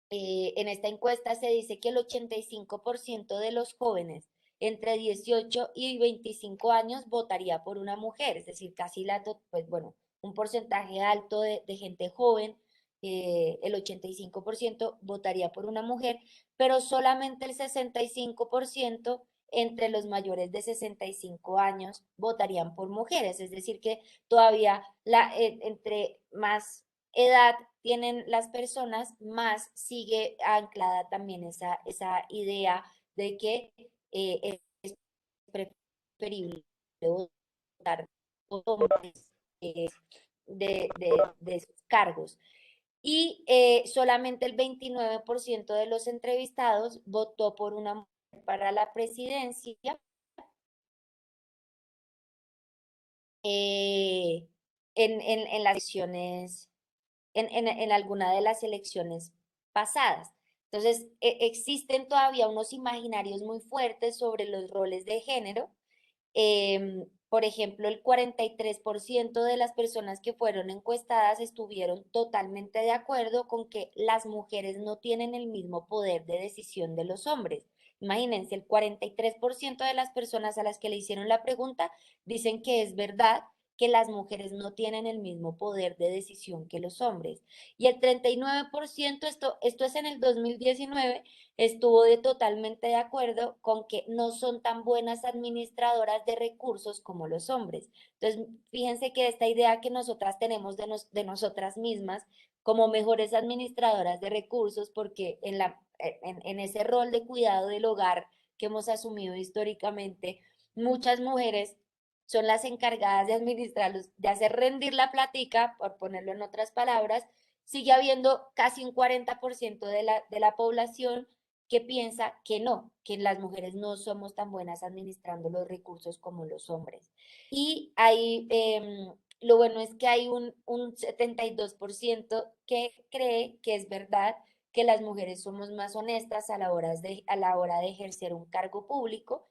En esta encuesta se dice que el 85% de los jóvenes entre 18 y 25 años votaría por una mujer, es decir, casi pues bueno, un porcentaje alto de gente joven, el 85% votaría por una mujer, pero solamente el 65% entre los mayores de 65 años votarían por mujeres, es decir, que todavía entre más edad tienen las personas, más sigue anclada también esa idea de que es preferible votar por hombres de sus cargos. Y solamente el 29% de los entrevistados votó por una mujer para la presidencia. En las elecciones, en alguna de las elecciones pasadas. Entonces, existen todavía unos imaginarios muy fuertes sobre los roles de género. Por ejemplo, el 43% de las personas que fueron encuestadas estuvieron totalmente de acuerdo con que las mujeres no tienen el mismo poder de decisión de los hombres. Imagínense, el 43% de las personas a las que le hicieron la pregunta dicen que es verdad que las mujeres no tienen el mismo poder de decisión que los hombres. Y el 39%, esto es en el 2019, estuvo totalmente de acuerdo con que no son tan buenas administradoras de recursos como los hombres. Entonces, fíjense que esta idea que nosotras tenemos de nosotras mismas como mejores administradoras de recursos, porque en ese rol de cuidado del hogar que hemos asumido históricamente, muchas mujeres son las encargadas de administrarlos, de hacer rendir la platica, por ponerlo en otras palabras. Sigue habiendo casi un 40% de la población que piensa que no, que las mujeres no somos tan buenas administrando los recursos como los hombres. Y hay, lo bueno es que hay un 72% que cree que es verdad que las mujeres somos más honestas a la hora de ejercer un cargo público,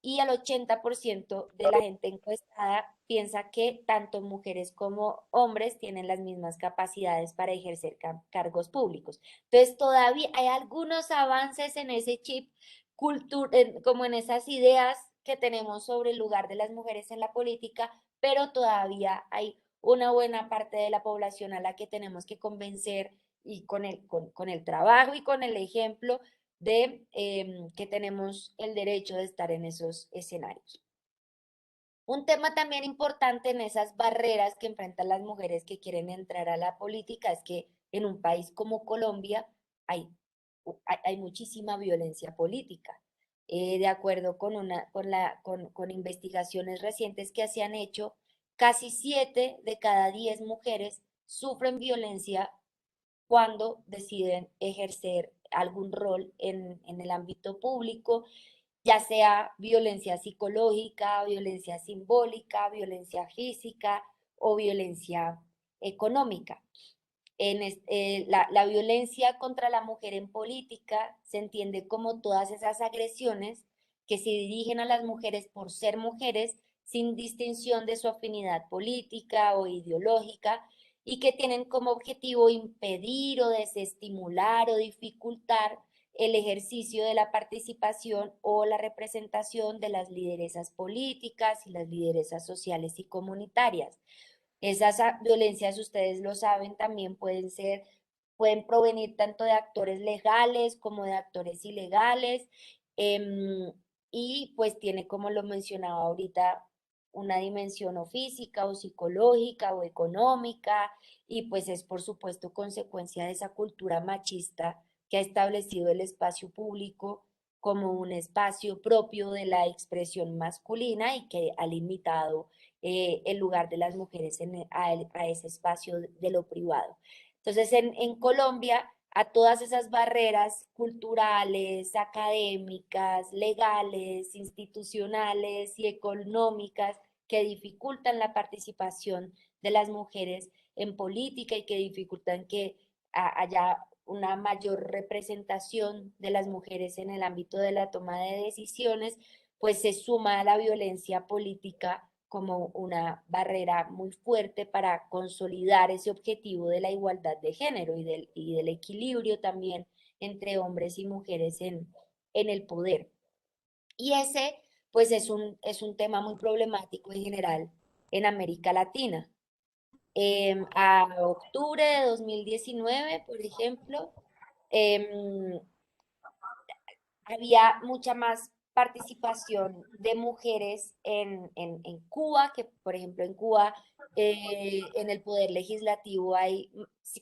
y el 80% de la gente encuestada piensa que tanto mujeres como hombres tienen las mismas capacidades para ejercer cargos públicos. Entonces, todavía hay algunos avances en ese chip, como en esas ideas que tenemos sobre el lugar de las mujeres en la política, pero todavía hay una buena parte de la población a la que tenemos que convencer, y con el trabajo y con el ejemplo de que tenemos el derecho de estar en esos escenarios. Un tema también importante en esas barreras que enfrentan las mujeres que quieren entrar a la política es que en un país como Colombia hay muchísima violencia política. De acuerdo con investigaciones recientes que se han hecho, casi 7 de cada 10 mujeres sufren violencia cuando deciden ejercer algún rol en el ámbito público, ya sea violencia psicológica, violencia simbólica, violencia física o violencia económica. La violencia contra la mujer en política se entiende como todas esas agresiones que se dirigen a las mujeres por ser mujeres, sin distinción de su afinidad política o ideológica, y que tienen como objetivo impedir o desestimular o dificultar el ejercicio de la participación o la representación de las lideresas políticas y las lideresas sociales y comunitarias. Esas violencias, ustedes lo saben, también pueden provenir tanto de actores legales como de actores ilegales, y pues tiene, como lo mencionaba ahorita, una dimensión o física o psicológica o económica, y pues es por supuesto consecuencia de esa cultura machista que ha establecido el espacio público como un espacio propio de la expresión masculina y que ha limitado el lugar de las mujeres a ese espacio de lo privado. Entonces, en Colombia, a todas esas barreras culturales, académicas, legales, institucionales y económicas que dificultan la participación de las mujeres en política y que dificultan que haya una mayor representación de las mujeres en el ámbito de la toma de decisiones, pues se suma a la violencia política como una barrera muy fuerte para consolidar ese objetivo de la igualdad de género y del equilibrio también entre hombres y mujeres en el poder. Y ese, pues, es un tema muy problemático en general en América Latina. A octubre de 2019, por ejemplo, em, había mucha más participación de mujeres en Cuba, que por ejemplo en Cuba, en el poder legislativo hay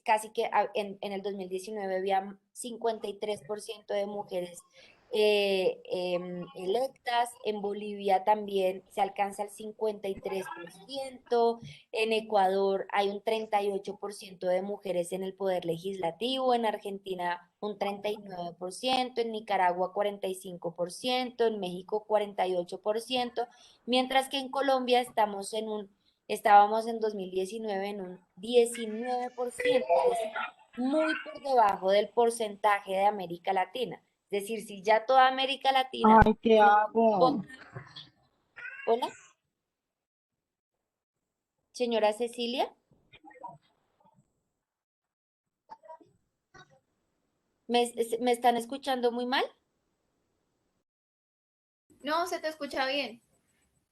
casi que en el 2019 había 53% de mujeres electas, en Bolivia también se alcanza el 53%, en Ecuador hay un 38% de mujeres en el poder legislativo, en Argentina un 39%, en Nicaragua 45%, en México 48%, mientras que en Colombia estábamos en 2019 en un 19%, es decir, muy por debajo del porcentaje de América Latina. Es decir, si ya toda América Latina... Ay, ¿qué hago? Hola, señora Cecilia. ¿Me están escuchando muy mal? No, se te escucha bien.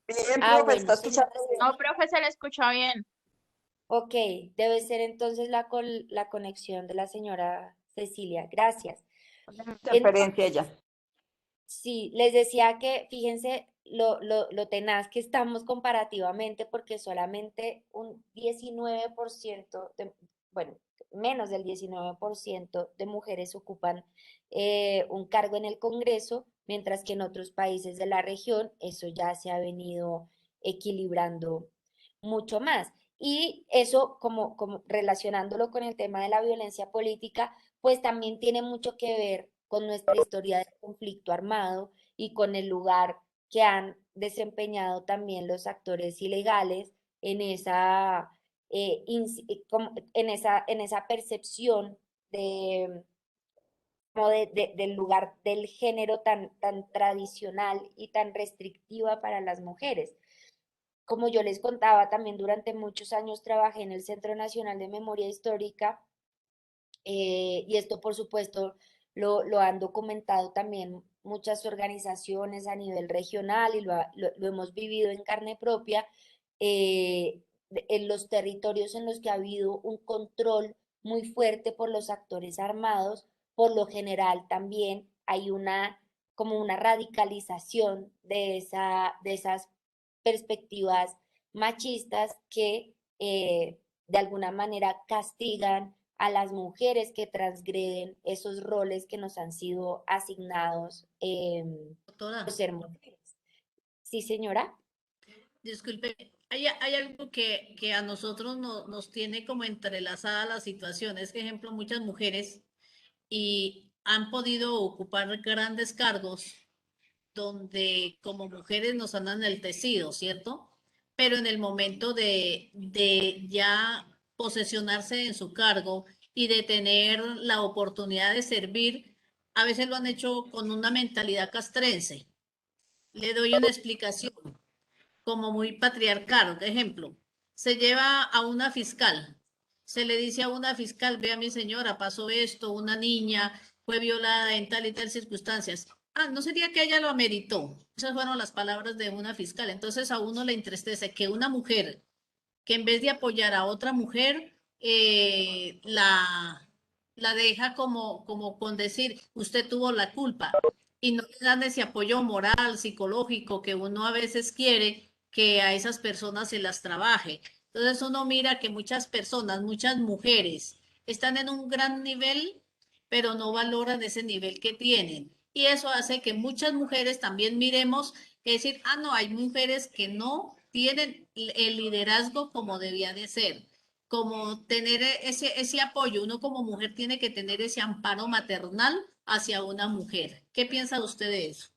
Bien, Ah, profe, está bueno, escuchando bien. No, profe, se le escucha bien. ok, debe ser entonces la conexión de la señora Cecilia. Gracias. Interferencia ya. Sí, les decía que fíjense lo tenaz que estamos comparativamente porque solamente un 19% bueno, menos del 19% de mujeres ocupan un cargo en el Congreso, mientras que en otros países de la región eso ya se ha venido equilibrando mucho más. Y eso, como relacionándolo con el tema de la violencia política, pues también tiene mucho que ver con nuestra historia de conflicto armado y con el lugar que han desempeñado también los actores ilegales en en esa percepción de, del lugar del género tan tradicional y tan restrictiva para las mujeres. Como yo les contaba, también durante muchos años trabajé en el Centro Nacional de Memoria Histórica, y esto, por supuesto, lo han documentado también muchas organizaciones a nivel regional y lo hemos vivido en carne propia, en los territorios en los que ha habido un control muy fuerte por los actores armados. Por lo general también hay como una radicalización de esas perspectivas machistas que de alguna manera castigan a las mujeres que transgreden esos roles que nos han sido asignados por ser mujeres. Sí, señora. Disculpe, hay algo que a nosotros nos tiene como entrelazada la situación. Es que, ejemplo, muchas mujeres y han podido ocupar grandes cargos donde como mujeres nos han enaltecido, ¿cierto? Pero en el momento de ya posesionarse en su cargo y de tener la oportunidad de servir, a veces lo han hecho con una mentalidad castrense. Le doy una explicación, como muy patriarcal. Por ejemplo, se lleva a una fiscal, se le dice a una fiscal, vea mi señora, pasó esto, una niña fue violada en tal y tal circunstancias. Ah, no sería que ella lo ameritó. Esas fueron las palabras de una fiscal. Entonces a uno le entristece que una mujer que en vez de apoyar a otra mujer, la deja como con decir, usted tuvo la culpa. Y no le dan ese apoyo moral, psicológico que uno a veces quiere que a esas personas se las trabaje. Entonces uno mira que muchas personas, muchas mujeres, están en un gran nivel, pero no valoran ese nivel que tienen. Y eso hace que muchas mujeres también miremos que decir, ah, no, hay mujeres que no tienen el liderazgo como debía de ser, como tener ese apoyo. Uno como mujer tiene que tener ese amparo maternal hacia una mujer. ¿Qué piensa usted de eso?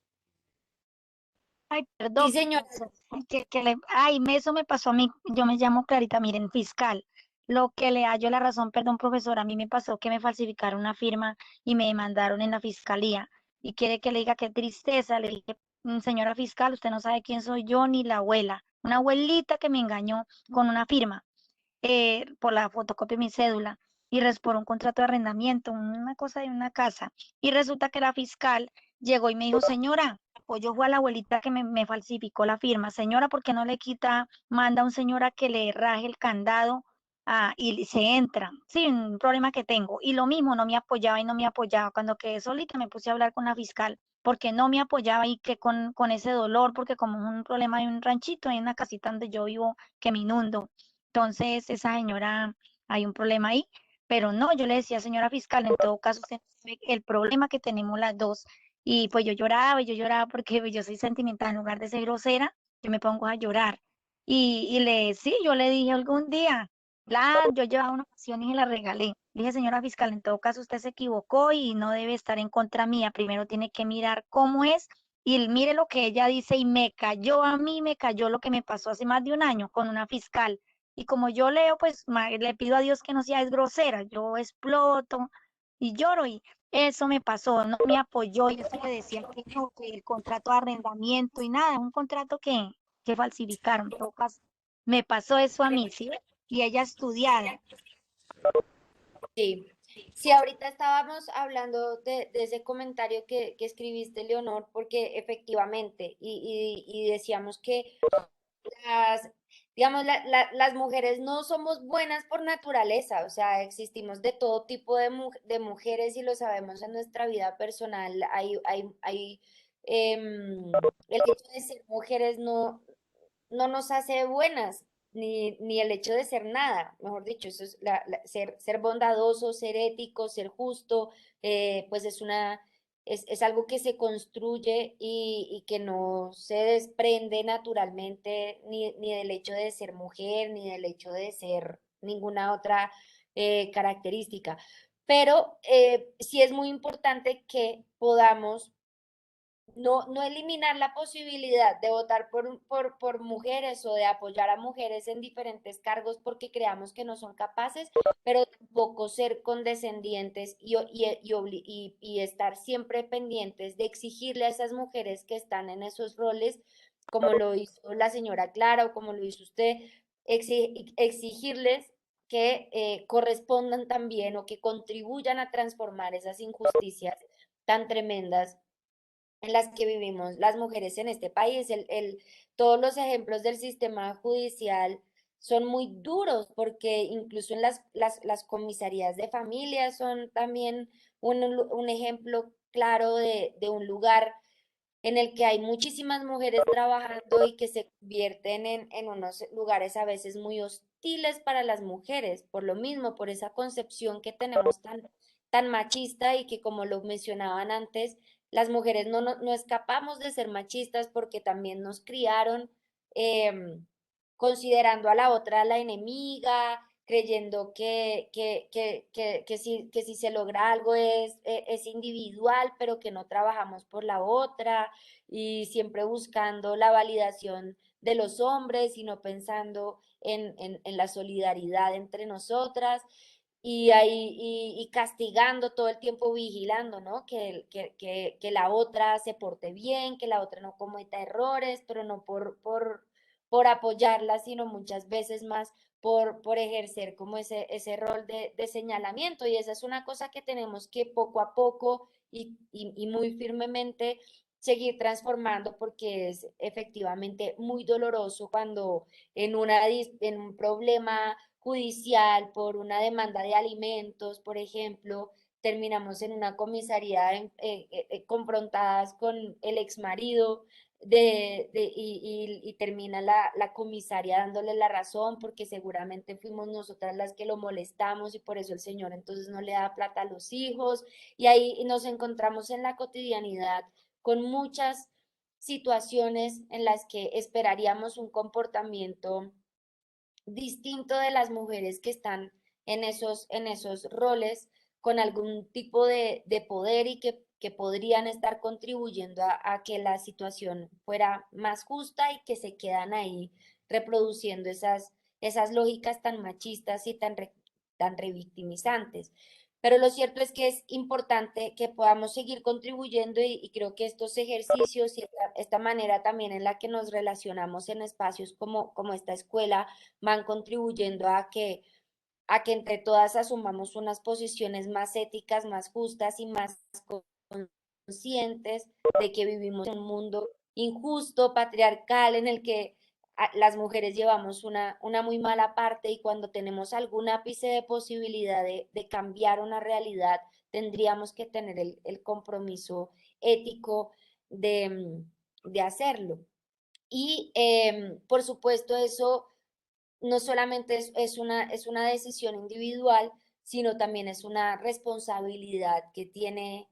Ay, Sí, perdón, señora. profesor, ay, eso me pasó a mí, yo me llamo Clarita, miren, fiscal. Lo que le hallo la razón, perdón, profesor, a mí me pasó que me falsificaron una firma y me demandaron en la fiscalía. Y quiere que le diga qué tristeza, le dije, Señora fiscal, usted no sabe quién soy yo ni la abuela, una abuelita que me engañó con una firma por la fotocopia de mi cédula por un contrato de arrendamiento, una cosa de una casa. Y resulta que la fiscal llegó y me dijo, señora, pues yo fui a la abuelita que me falsificó la firma. Señora, ¿por qué no le quita, manda a un señor a que le raje el candado y se entra? Sí, un problema que tengo. Y lo mismo, no me apoyaba y no me apoyaba. Cuando quedé solita me puse a hablar con la fiscal porque no me apoyaba y que con ese dolor, porque como es un problema de un ranchito, hay una casita donde yo vivo que me inundo. Entonces, esa señora, hay un problema ahí, pero no, yo le decía, señora fiscal, en todo caso, usted no sabe el problema que tenemos las dos. Y pues yo lloraba porque pues, yo soy sentimental, en lugar de ser grosera, yo me pongo a llorar. Sí, yo le dije algún día, yo llevaba una pasión y se la regalé. Le dije, señora fiscal, en todo caso, usted se equivocó y no debe estar en contra mía. Primero tiene que mirar cómo es y mire lo que ella dice y me cayó a mí, me cayó lo que me pasó hace más de un año con una fiscal. Y como yo leo, pues le pido a Dios que no sea grosera, yo exploto y lloro y eso me pasó, no me apoyó y yo le decía que no, que el contrato de arrendamiento y nada, un contrato que falsificaron. En todo caso, me pasó eso a mí, ¿sí? Y ella estudiada. Sí, sí, ahorita estábamos hablando de ese comentario que escribiste, Leonor, porque efectivamente, y decíamos que las, digamos, las mujeres no somos buenas por naturaleza, o sea, existimos de todo tipo de mujeres y lo sabemos en nuestra vida personal. El hecho de ser mujeres no nos hace buenas, ni el hecho de ser nada, mejor dicho, eso es ser bondadoso, ser ético, ser justo, pues es algo que se construye y que no se desprende naturalmente ni del hecho de ser mujer, ni del hecho de ser ninguna otra característica. Pero sí es muy importante que podamos no eliminar la posibilidad de votar por mujeres o de apoyar a mujeres en diferentes cargos porque creamos que no son capaces, pero tampoco ser condescendientes y estar siempre pendientes de exigirle a esas mujeres que están en esos roles, como lo hizo la señora Clara o como lo hizo usted, exigirles que correspondan también o que contribuyan a transformar esas injusticias tan tremendas en las que vivimos las mujeres en este país. Todos los ejemplos del sistema judicial son muy duros porque incluso en las comisarías de familia son también un ejemplo claro de un lugar en el que hay muchísimas mujeres trabajando y que se convierten en unos lugares a veces muy hostiles para las mujeres, por lo mismo, por esa concepción que tenemos tan machista y que como lo mencionaban antes, las mujeres no escapamos de ser machistas porque también nos criaron considerando a la otra la enemiga, creyendo que si se logra algo es individual, pero que no trabajamos por la otra y siempre buscando la validación de los hombres y no pensando en la solidaridad entre nosotras y castigando todo el tiempo, vigilando, ¿no? Que la otra se porte bien, que la otra no cometa errores, pero no por apoyarla, sino muchas veces más por ejercer como ese rol de señalamiento. Y esa es una cosa que tenemos que poco a poco y muy firmemente seguir transformando porque es efectivamente muy doloroso cuando en un problema judicial por una demanda de alimentos, por ejemplo, terminamos en una comisaría confrontadas con el exmarido y termina la comisaria dándole la razón porque seguramente fuimos nosotras las que lo molestamos y por eso el señor entonces no le da plata a los hijos y ahí nos encontramos en la cotidianidad con muchas situaciones en las que esperaríamos un comportamiento distinto de las mujeres que están en esos roles con algún tipo de poder y que podrían estar contribuyendo a que la situación fuera más justa y que se quedan ahí reproduciendo esas lógicas tan machistas y tan revictimizantes. Pero lo cierto es que es importante que podamos seguir contribuyendo y creo que estos ejercicios y esta manera también en la que nos relacionamos en espacios como esta escuela van contribuyendo a que entre todas asumamos unas posiciones más éticas, más justas y más conscientes de que vivimos en un mundo injusto, patriarcal, en el que las mujeres llevamos una muy mala parte y cuando tenemos algún ápice de posibilidad de cambiar una realidad, tendríamos que tener el compromiso ético de hacerlo. Y por supuesto eso no solamente es una decisión individual, sino también es una responsabilidad que tiene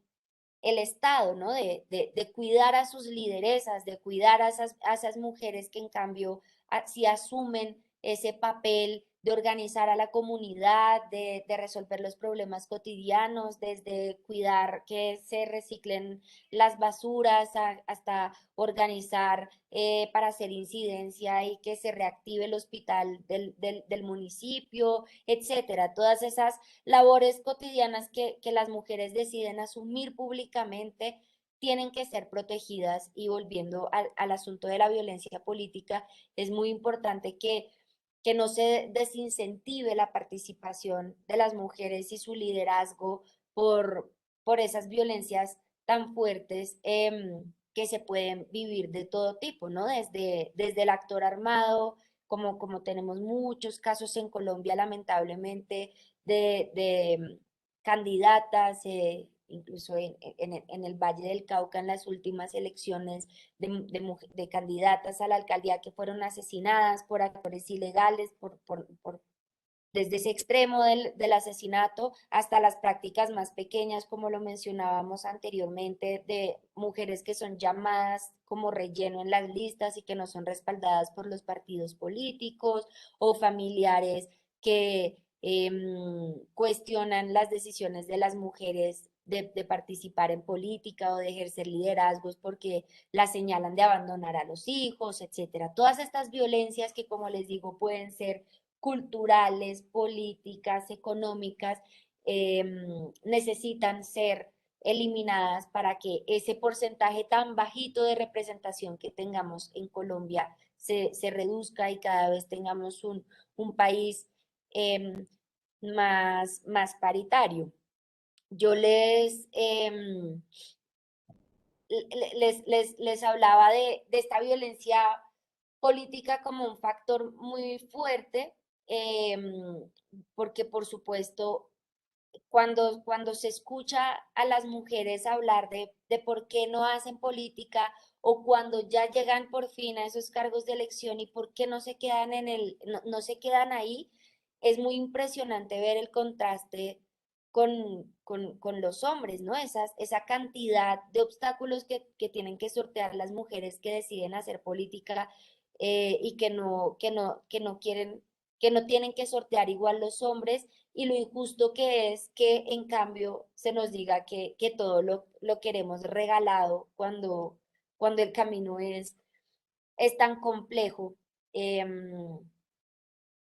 el Estado, ¿no? De cuidar a sus lideresas, de cuidar a esas mujeres que en cambio si asumen ese papel de organizar a la comunidad, de resolver los problemas cotidianos, desde cuidar que se reciclen las basuras hasta organizar para hacer incidencia y que se reactive el hospital del municipio, etcétera. Todas esas labores cotidianas que las mujeres deciden asumir públicamente tienen que ser protegidas y volviendo al asunto de la violencia política, es muy importante que no se desincentive la participación de las mujeres y su liderazgo por esas violencias tan fuertes que se pueden vivir de todo tipo, ¿no? Desde el actor armado, como tenemos muchos casos en Colombia, lamentablemente, de candidatas, incluso en el Valle del Cauca, en las últimas elecciones de candidatas a la alcaldía que fueron asesinadas por actores ilegales, desde ese extremo del asesinato hasta las prácticas más pequeñas, como lo mencionábamos anteriormente, de mujeres que son llamadas como relleno en las listas y que no son respaldadas por los partidos políticos, o familiares que cuestionan las decisiones de las mujeres de participar en política o de ejercer liderazgos porque las señalan de abandonar a los hijos, etcétera. Todas estas violencias que, como les digo, pueden ser culturales, políticas, económicas, necesitan ser eliminadas para que ese porcentaje tan bajito de representación que tengamos en Colombia se reduzca y cada vez tengamos un país más paritario. Yo les hablaba de esta violencia política como un factor muy fuerte, porque por supuesto, cuando se escucha a las mujeres hablar de por qué no hacen política o cuando ya llegan por fin a esos cargos de elección y por qué no se quedan no se quedan ahí, es muy impresionante ver el contraste con los hombres, ¿no? Esa cantidad de obstáculos que tienen que sortear las mujeres que deciden hacer política y que no tienen que sortear igual los hombres y lo injusto que es que en cambio se nos diga que todo lo queremos regalado cuando el camino es tan complejo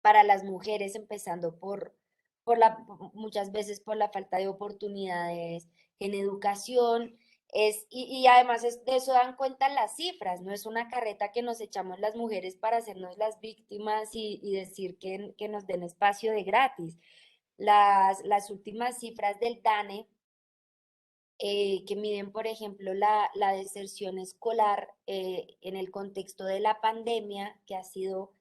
para las mujeres, empezando muchas veces por la falta de oportunidades en educación. Y además de eso dan cuenta las cifras, no es una carreta que nos echamos las mujeres para hacernos las víctimas y decir que nos den espacio de gratis. Las últimas cifras del DANE, que miden, por ejemplo, la deserción escolar en el contexto de la pandemia, que ha sido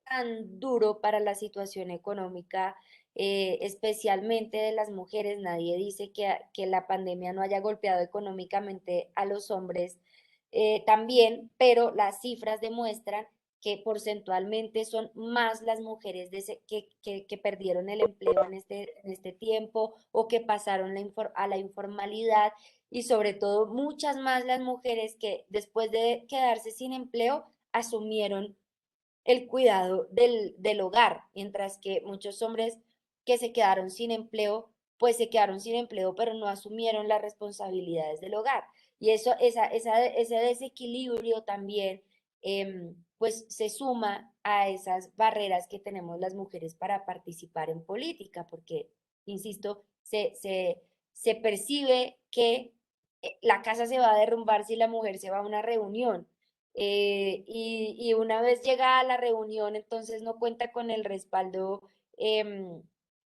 tan duro para la situación económica, especialmente de las mujeres. Nadie dice que la pandemia no haya golpeado económicamente a los hombres también, pero las cifras demuestran que porcentualmente son más las mujeres que perdieron el empleo en este tiempo o que pasaron a la informalidad y sobre todo muchas más las mujeres que después de quedarse sin empleo asumieron el cuidado del hogar, mientras que muchos hombres que se quedaron sin empleo, pues se quedaron sin empleo, pero no asumieron las responsabilidades del hogar. Y ese desequilibrio también, pues se suma a esas barreras que tenemos las mujeres para participar en política, porque insisto, se percibe que la casa se va a derrumbar si la mujer se va a una reunión. Y una vez llega a la reunión, entonces no cuenta con el respaldo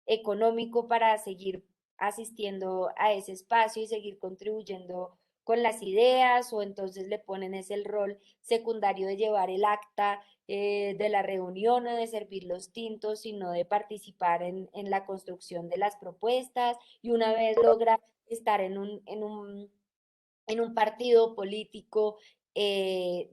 económico para seguir asistiendo a ese espacio y seguir contribuyendo con las ideas, o entonces le ponen ese el rol secundario de llevar el acta de la reunión o de servir los tintos, sino de participar en la construcción de las propuestas, y una vez logra estar en un partido político,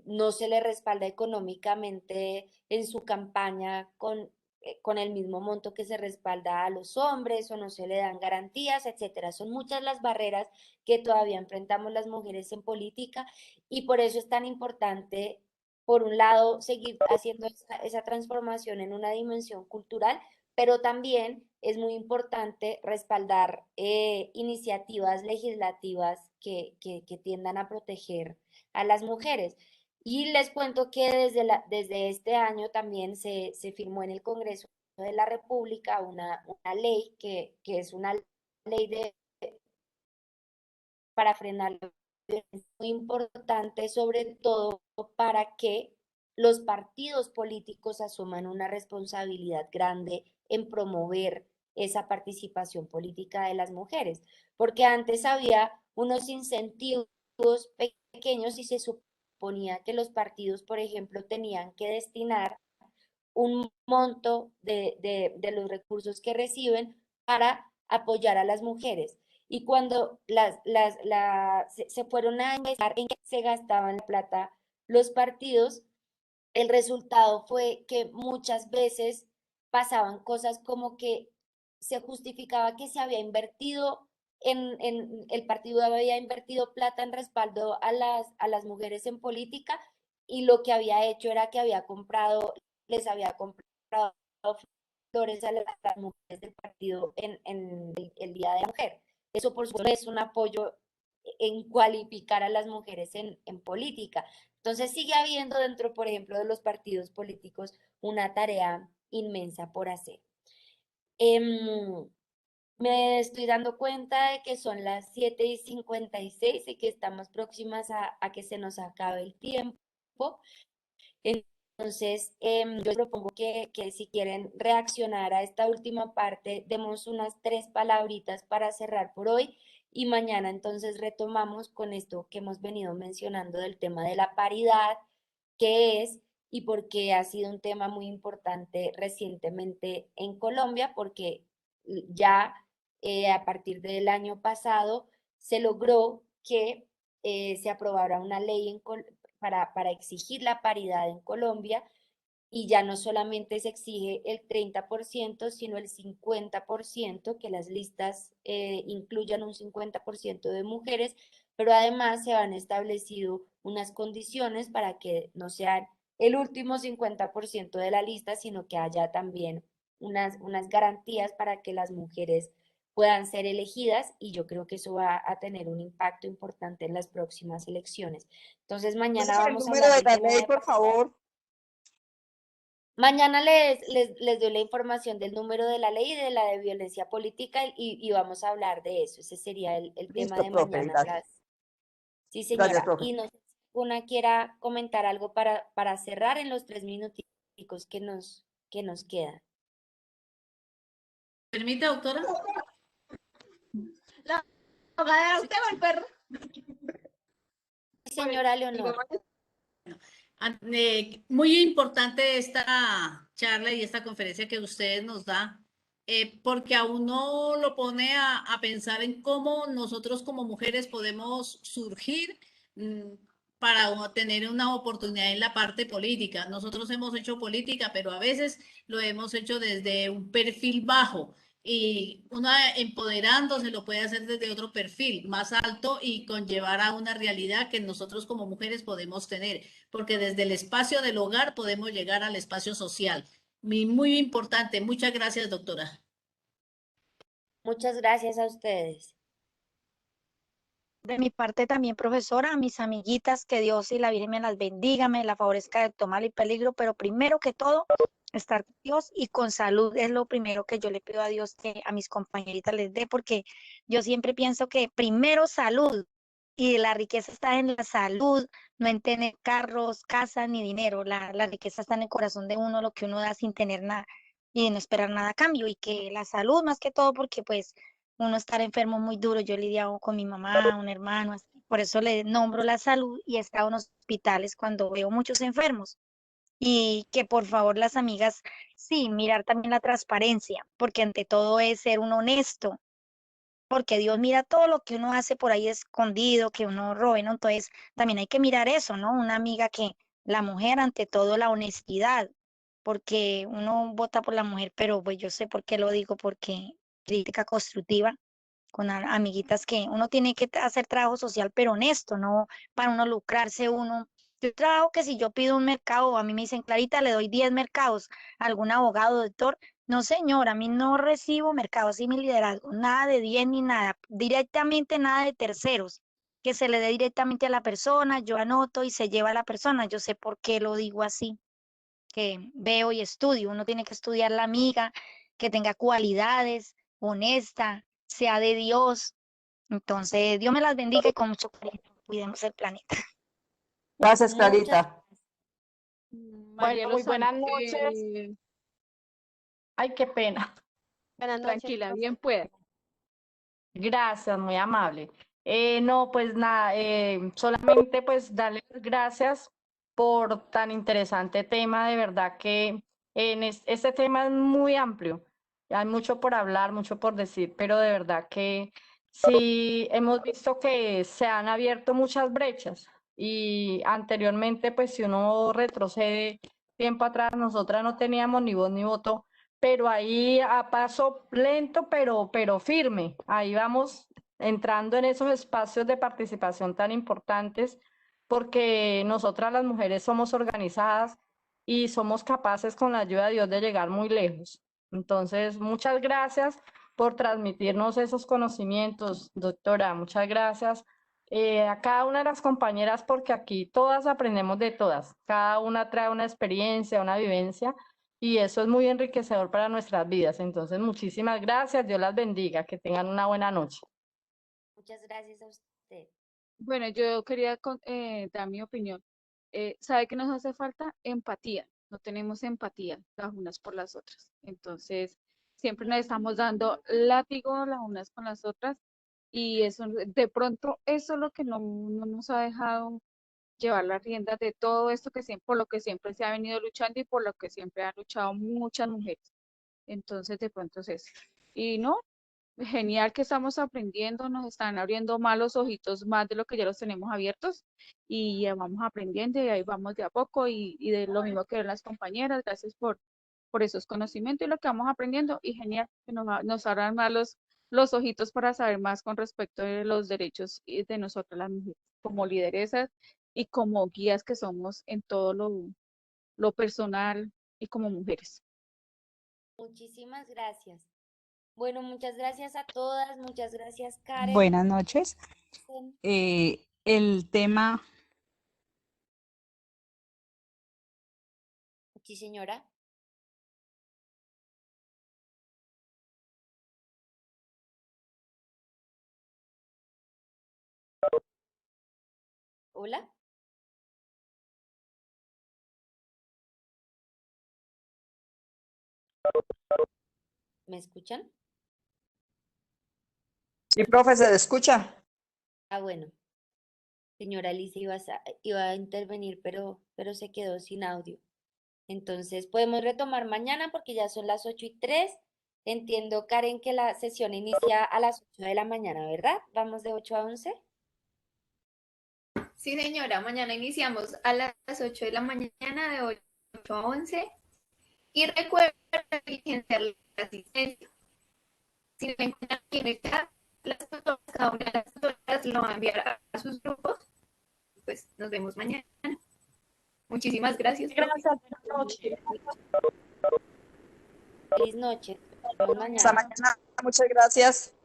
no se le respalda económicamente en su campaña con el mismo monto que se respalda a los hombres, o no se le dan garantías, etcétera. Son muchas las barreras que todavía enfrentamos las mujeres en política, y por eso es tan importante, por un lado, seguir haciendo esa transformación en una dimensión cultural, pero también es muy importante respaldar iniciativas legislativas que tiendan a proteger a las mujeres. Y les cuento que desde este año también se firmó en el Congreso de la República una ley que es una ley para frenar la violencia, muy importante, sobre todo para que los partidos políticos asuman una responsabilidad grande en promover esa participación política de las mujeres, porque antes había unos incentivos pequeños y se suponía que los partidos, por ejemplo, tenían que destinar un monto de los recursos que reciben para apoyar a las mujeres. Y cuando se fueron a investigar en qué se gastaban la plata los partidos, el resultado fue que muchas veces pasaban cosas como que se justificaba que se había invertido el partido había invertido plata en respaldo a las mujeres en política, y lo que había hecho era que les había comprado flores a las mujeres del partido en el Día de la Mujer. Eso, por supuesto, es un apoyo en cualificar a las mujeres en política. Entonces sigue habiendo dentro, por ejemplo, de los partidos políticos una tarea inmensa por hacer. Me estoy dando cuenta de que son las 7:56 y que estamos próximas a que se nos acabe el tiempo. Entonces, yo les propongo que si quieren reaccionar a esta última parte, demos unas 3 palabritas para cerrar por hoy, y mañana entonces retomamos con esto que hemos venido mencionando del tema de la paridad, qué es y por qué ha sido un tema muy importante recientemente en Colombia, porque ya a partir del año pasado se logró que se aprobara una ley para exigir la paridad en Colombia, y ya no solamente se exige el 30%, sino el 50%, que las listas incluyan un 50% de mujeres, pero además se han establecido unas condiciones para que no sean el último 50% de la lista, sino que haya también unas garantías para que las mujeres puedan ser elegidas, y yo creo que eso va a tener un impacto importante en las próximas elecciones. Entonces mañana El vamos a número hablar de la del tema ley, de por favor. Mañana les doy la información del número de la ley y de la de violencia política, y vamos a hablar de eso. Ese sería el tema Listo, de profe, mañana. gracias. Sí, Gracias, señora. profe. Y no sé si una quiera comentar algo para cerrar en los 3 minuticos que nos quedan. ¿Permite, doctora? La abogada, usted va al perro. Sí, señora Leonor. Muy importante esta charla y esta conferencia que ustedes nos dan, porque a uno lo pone a pensar en cómo nosotros como mujeres podemos surgir para tener una oportunidad en la parte política. Nosotros hemos hecho política, pero a veces lo hemos hecho desde un perfil bajo. Y una empoderándose lo puede hacer desde otro perfil más alto y conllevar a una realidad que nosotros como mujeres podemos tener, porque desde el espacio del hogar podemos llegar al espacio social. Muy importante. Muchas gracias, doctora. Muchas gracias a ustedes. De mi parte también, profesora, a mis amiguitas, que Dios y la Virgen me las bendiga, me la favorezca de todo mal y peligro, pero primero que todo, estar con Dios y con salud es lo primero que yo le pido a Dios que a mis compañeritas les dé, porque yo siempre pienso que primero salud y la riqueza está en la salud, no en tener carros, casa ni dinero. La riqueza está en el corazón de uno, lo que uno da sin tener nada y no esperar nada a cambio, y que la salud más que todo, porque pues uno estar enfermo muy duro. Yo he lidiado con mi mamá, un hermano, así, por eso le nombro la salud, y he estado en hospitales cuando veo muchos enfermos. Y que por favor las amigas, sí, mirar también la transparencia, porque ante todo es ser un honesto, porque Dios mira todo lo que uno hace por ahí escondido, que uno robe, ¿no? Entonces también hay que mirar eso, ¿no? Una amiga, que la mujer ante todo la honestidad, porque uno vota por la mujer, pero pues yo sé por qué lo digo, porque crítica constructiva con amiguitas, que uno tiene que hacer trabajo social, pero honesto, no para uno lucrarse uno. Yo trabajo que si yo pido un mercado, a mí me dicen, Clarita, le doy 10 mercados a algún abogado, doctor. No, señor, a mí no recibo mercados, así mi liderazgo, nada de 10 ni nada, directamente nada de terceros, que se le dé directamente a la persona, yo anoto y se lleva a la persona. Yo sé por qué lo digo así, que veo y estudio. Uno tiene que estudiar la amiga, que tenga cualidades, honesta, sea de Dios. Entonces, Dios me las bendiga y con mucho cariño cuidemos el planeta. Gracias, Muchas Clarita. María Bueno, muy buenas Lozano, noches. Ay, qué pena. Buenas noches, tranquila, profe. bien pueda. Gracias, muy amable. No, pues nada, solamente pues darle las gracias por tan interesante tema. De verdad que este tema es muy amplio. Hay mucho por hablar, mucho por decir, pero de verdad que sí hemos visto que se han abierto muchas brechas, y anteriormente, pues si uno retrocede tiempo atrás, nosotras no teníamos ni voz ni voto, pero ahí a paso lento, pero firme. Ahí vamos entrando en esos espacios de participación tan importantes, porque nosotras las mujeres somos organizadas y somos capaces, con la ayuda de Dios, de llegar muy lejos. Entonces, muchas gracias por transmitirnos esos conocimientos, doctora. Muchas gracias a cada una de las compañeras, porque aquí todas aprendemos de todas. Cada una trae una experiencia, una vivencia, y eso es muy enriquecedor para nuestras vidas. Entonces, muchísimas gracias, Dios las bendiga, que tengan una buena noche. Muchas gracias a usted. Bueno, yo quería dar mi opinión. ¿Sabe que nos hace falta? Empatía. No tenemos empatía las unas por las otras. Entonces, siempre nos estamos dando látigo las unas con las otras, y eso, de pronto, eso es lo que no nos ha dejado llevar las riendas de todo esto que siempre, por lo que siempre se ha venido luchando y por lo que siempre han luchado muchas mujeres. Entonces, de pronto es eso. Y no, genial que estamos aprendiendo, nos están abriendo más los ojitos, más de lo que ya los tenemos abiertos, y ya vamos aprendiendo, y ahí vamos de a poco, y de lo mismo que ven las compañeras. Gracias por esos conocimientos y lo que vamos aprendiendo, y genial que nos abran más los ojitos para saber más con respecto de los derechos de nosotras las mujeres, como lideresas y como guías que somos en todo lo personal y como mujeres. Muchísimas gracias. Bueno, muchas gracias a todas, muchas gracias, Karen. Buenas noches. El tema, Sí, señora. Hola. ¿Me escuchan? Sí, profe, ¿se le escucha? Ah, bueno. Señora Alicia iba a intervenir, pero se quedó sin audio. Entonces, podemos retomar mañana porque ya son las 8:03. Entiendo, Karen, que la sesión inicia a las 8 de la mañana, ¿verdad? ¿Vamos de 8 a 11? Sí, señora, mañana iniciamos a las 8 de la mañana, de 8 a 11. Y recuerden diligenciar la asistencia. Si me encuentran aquí en el chat, cada una de las tutoras lo va a enviar a sus grupos. Pues nos vemos mañana. Muchísimas gracias. Gracias, buenas noches. Feliz noche. Nos vemos Hasta mañana. mañana. Muchas gracias.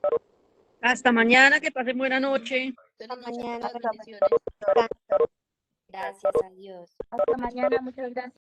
Hasta mañana, que pasen buena noche. Buenas noches, Mañana, todas bendiciones. Gracias, adiós. Hasta mañana, muchas gracias.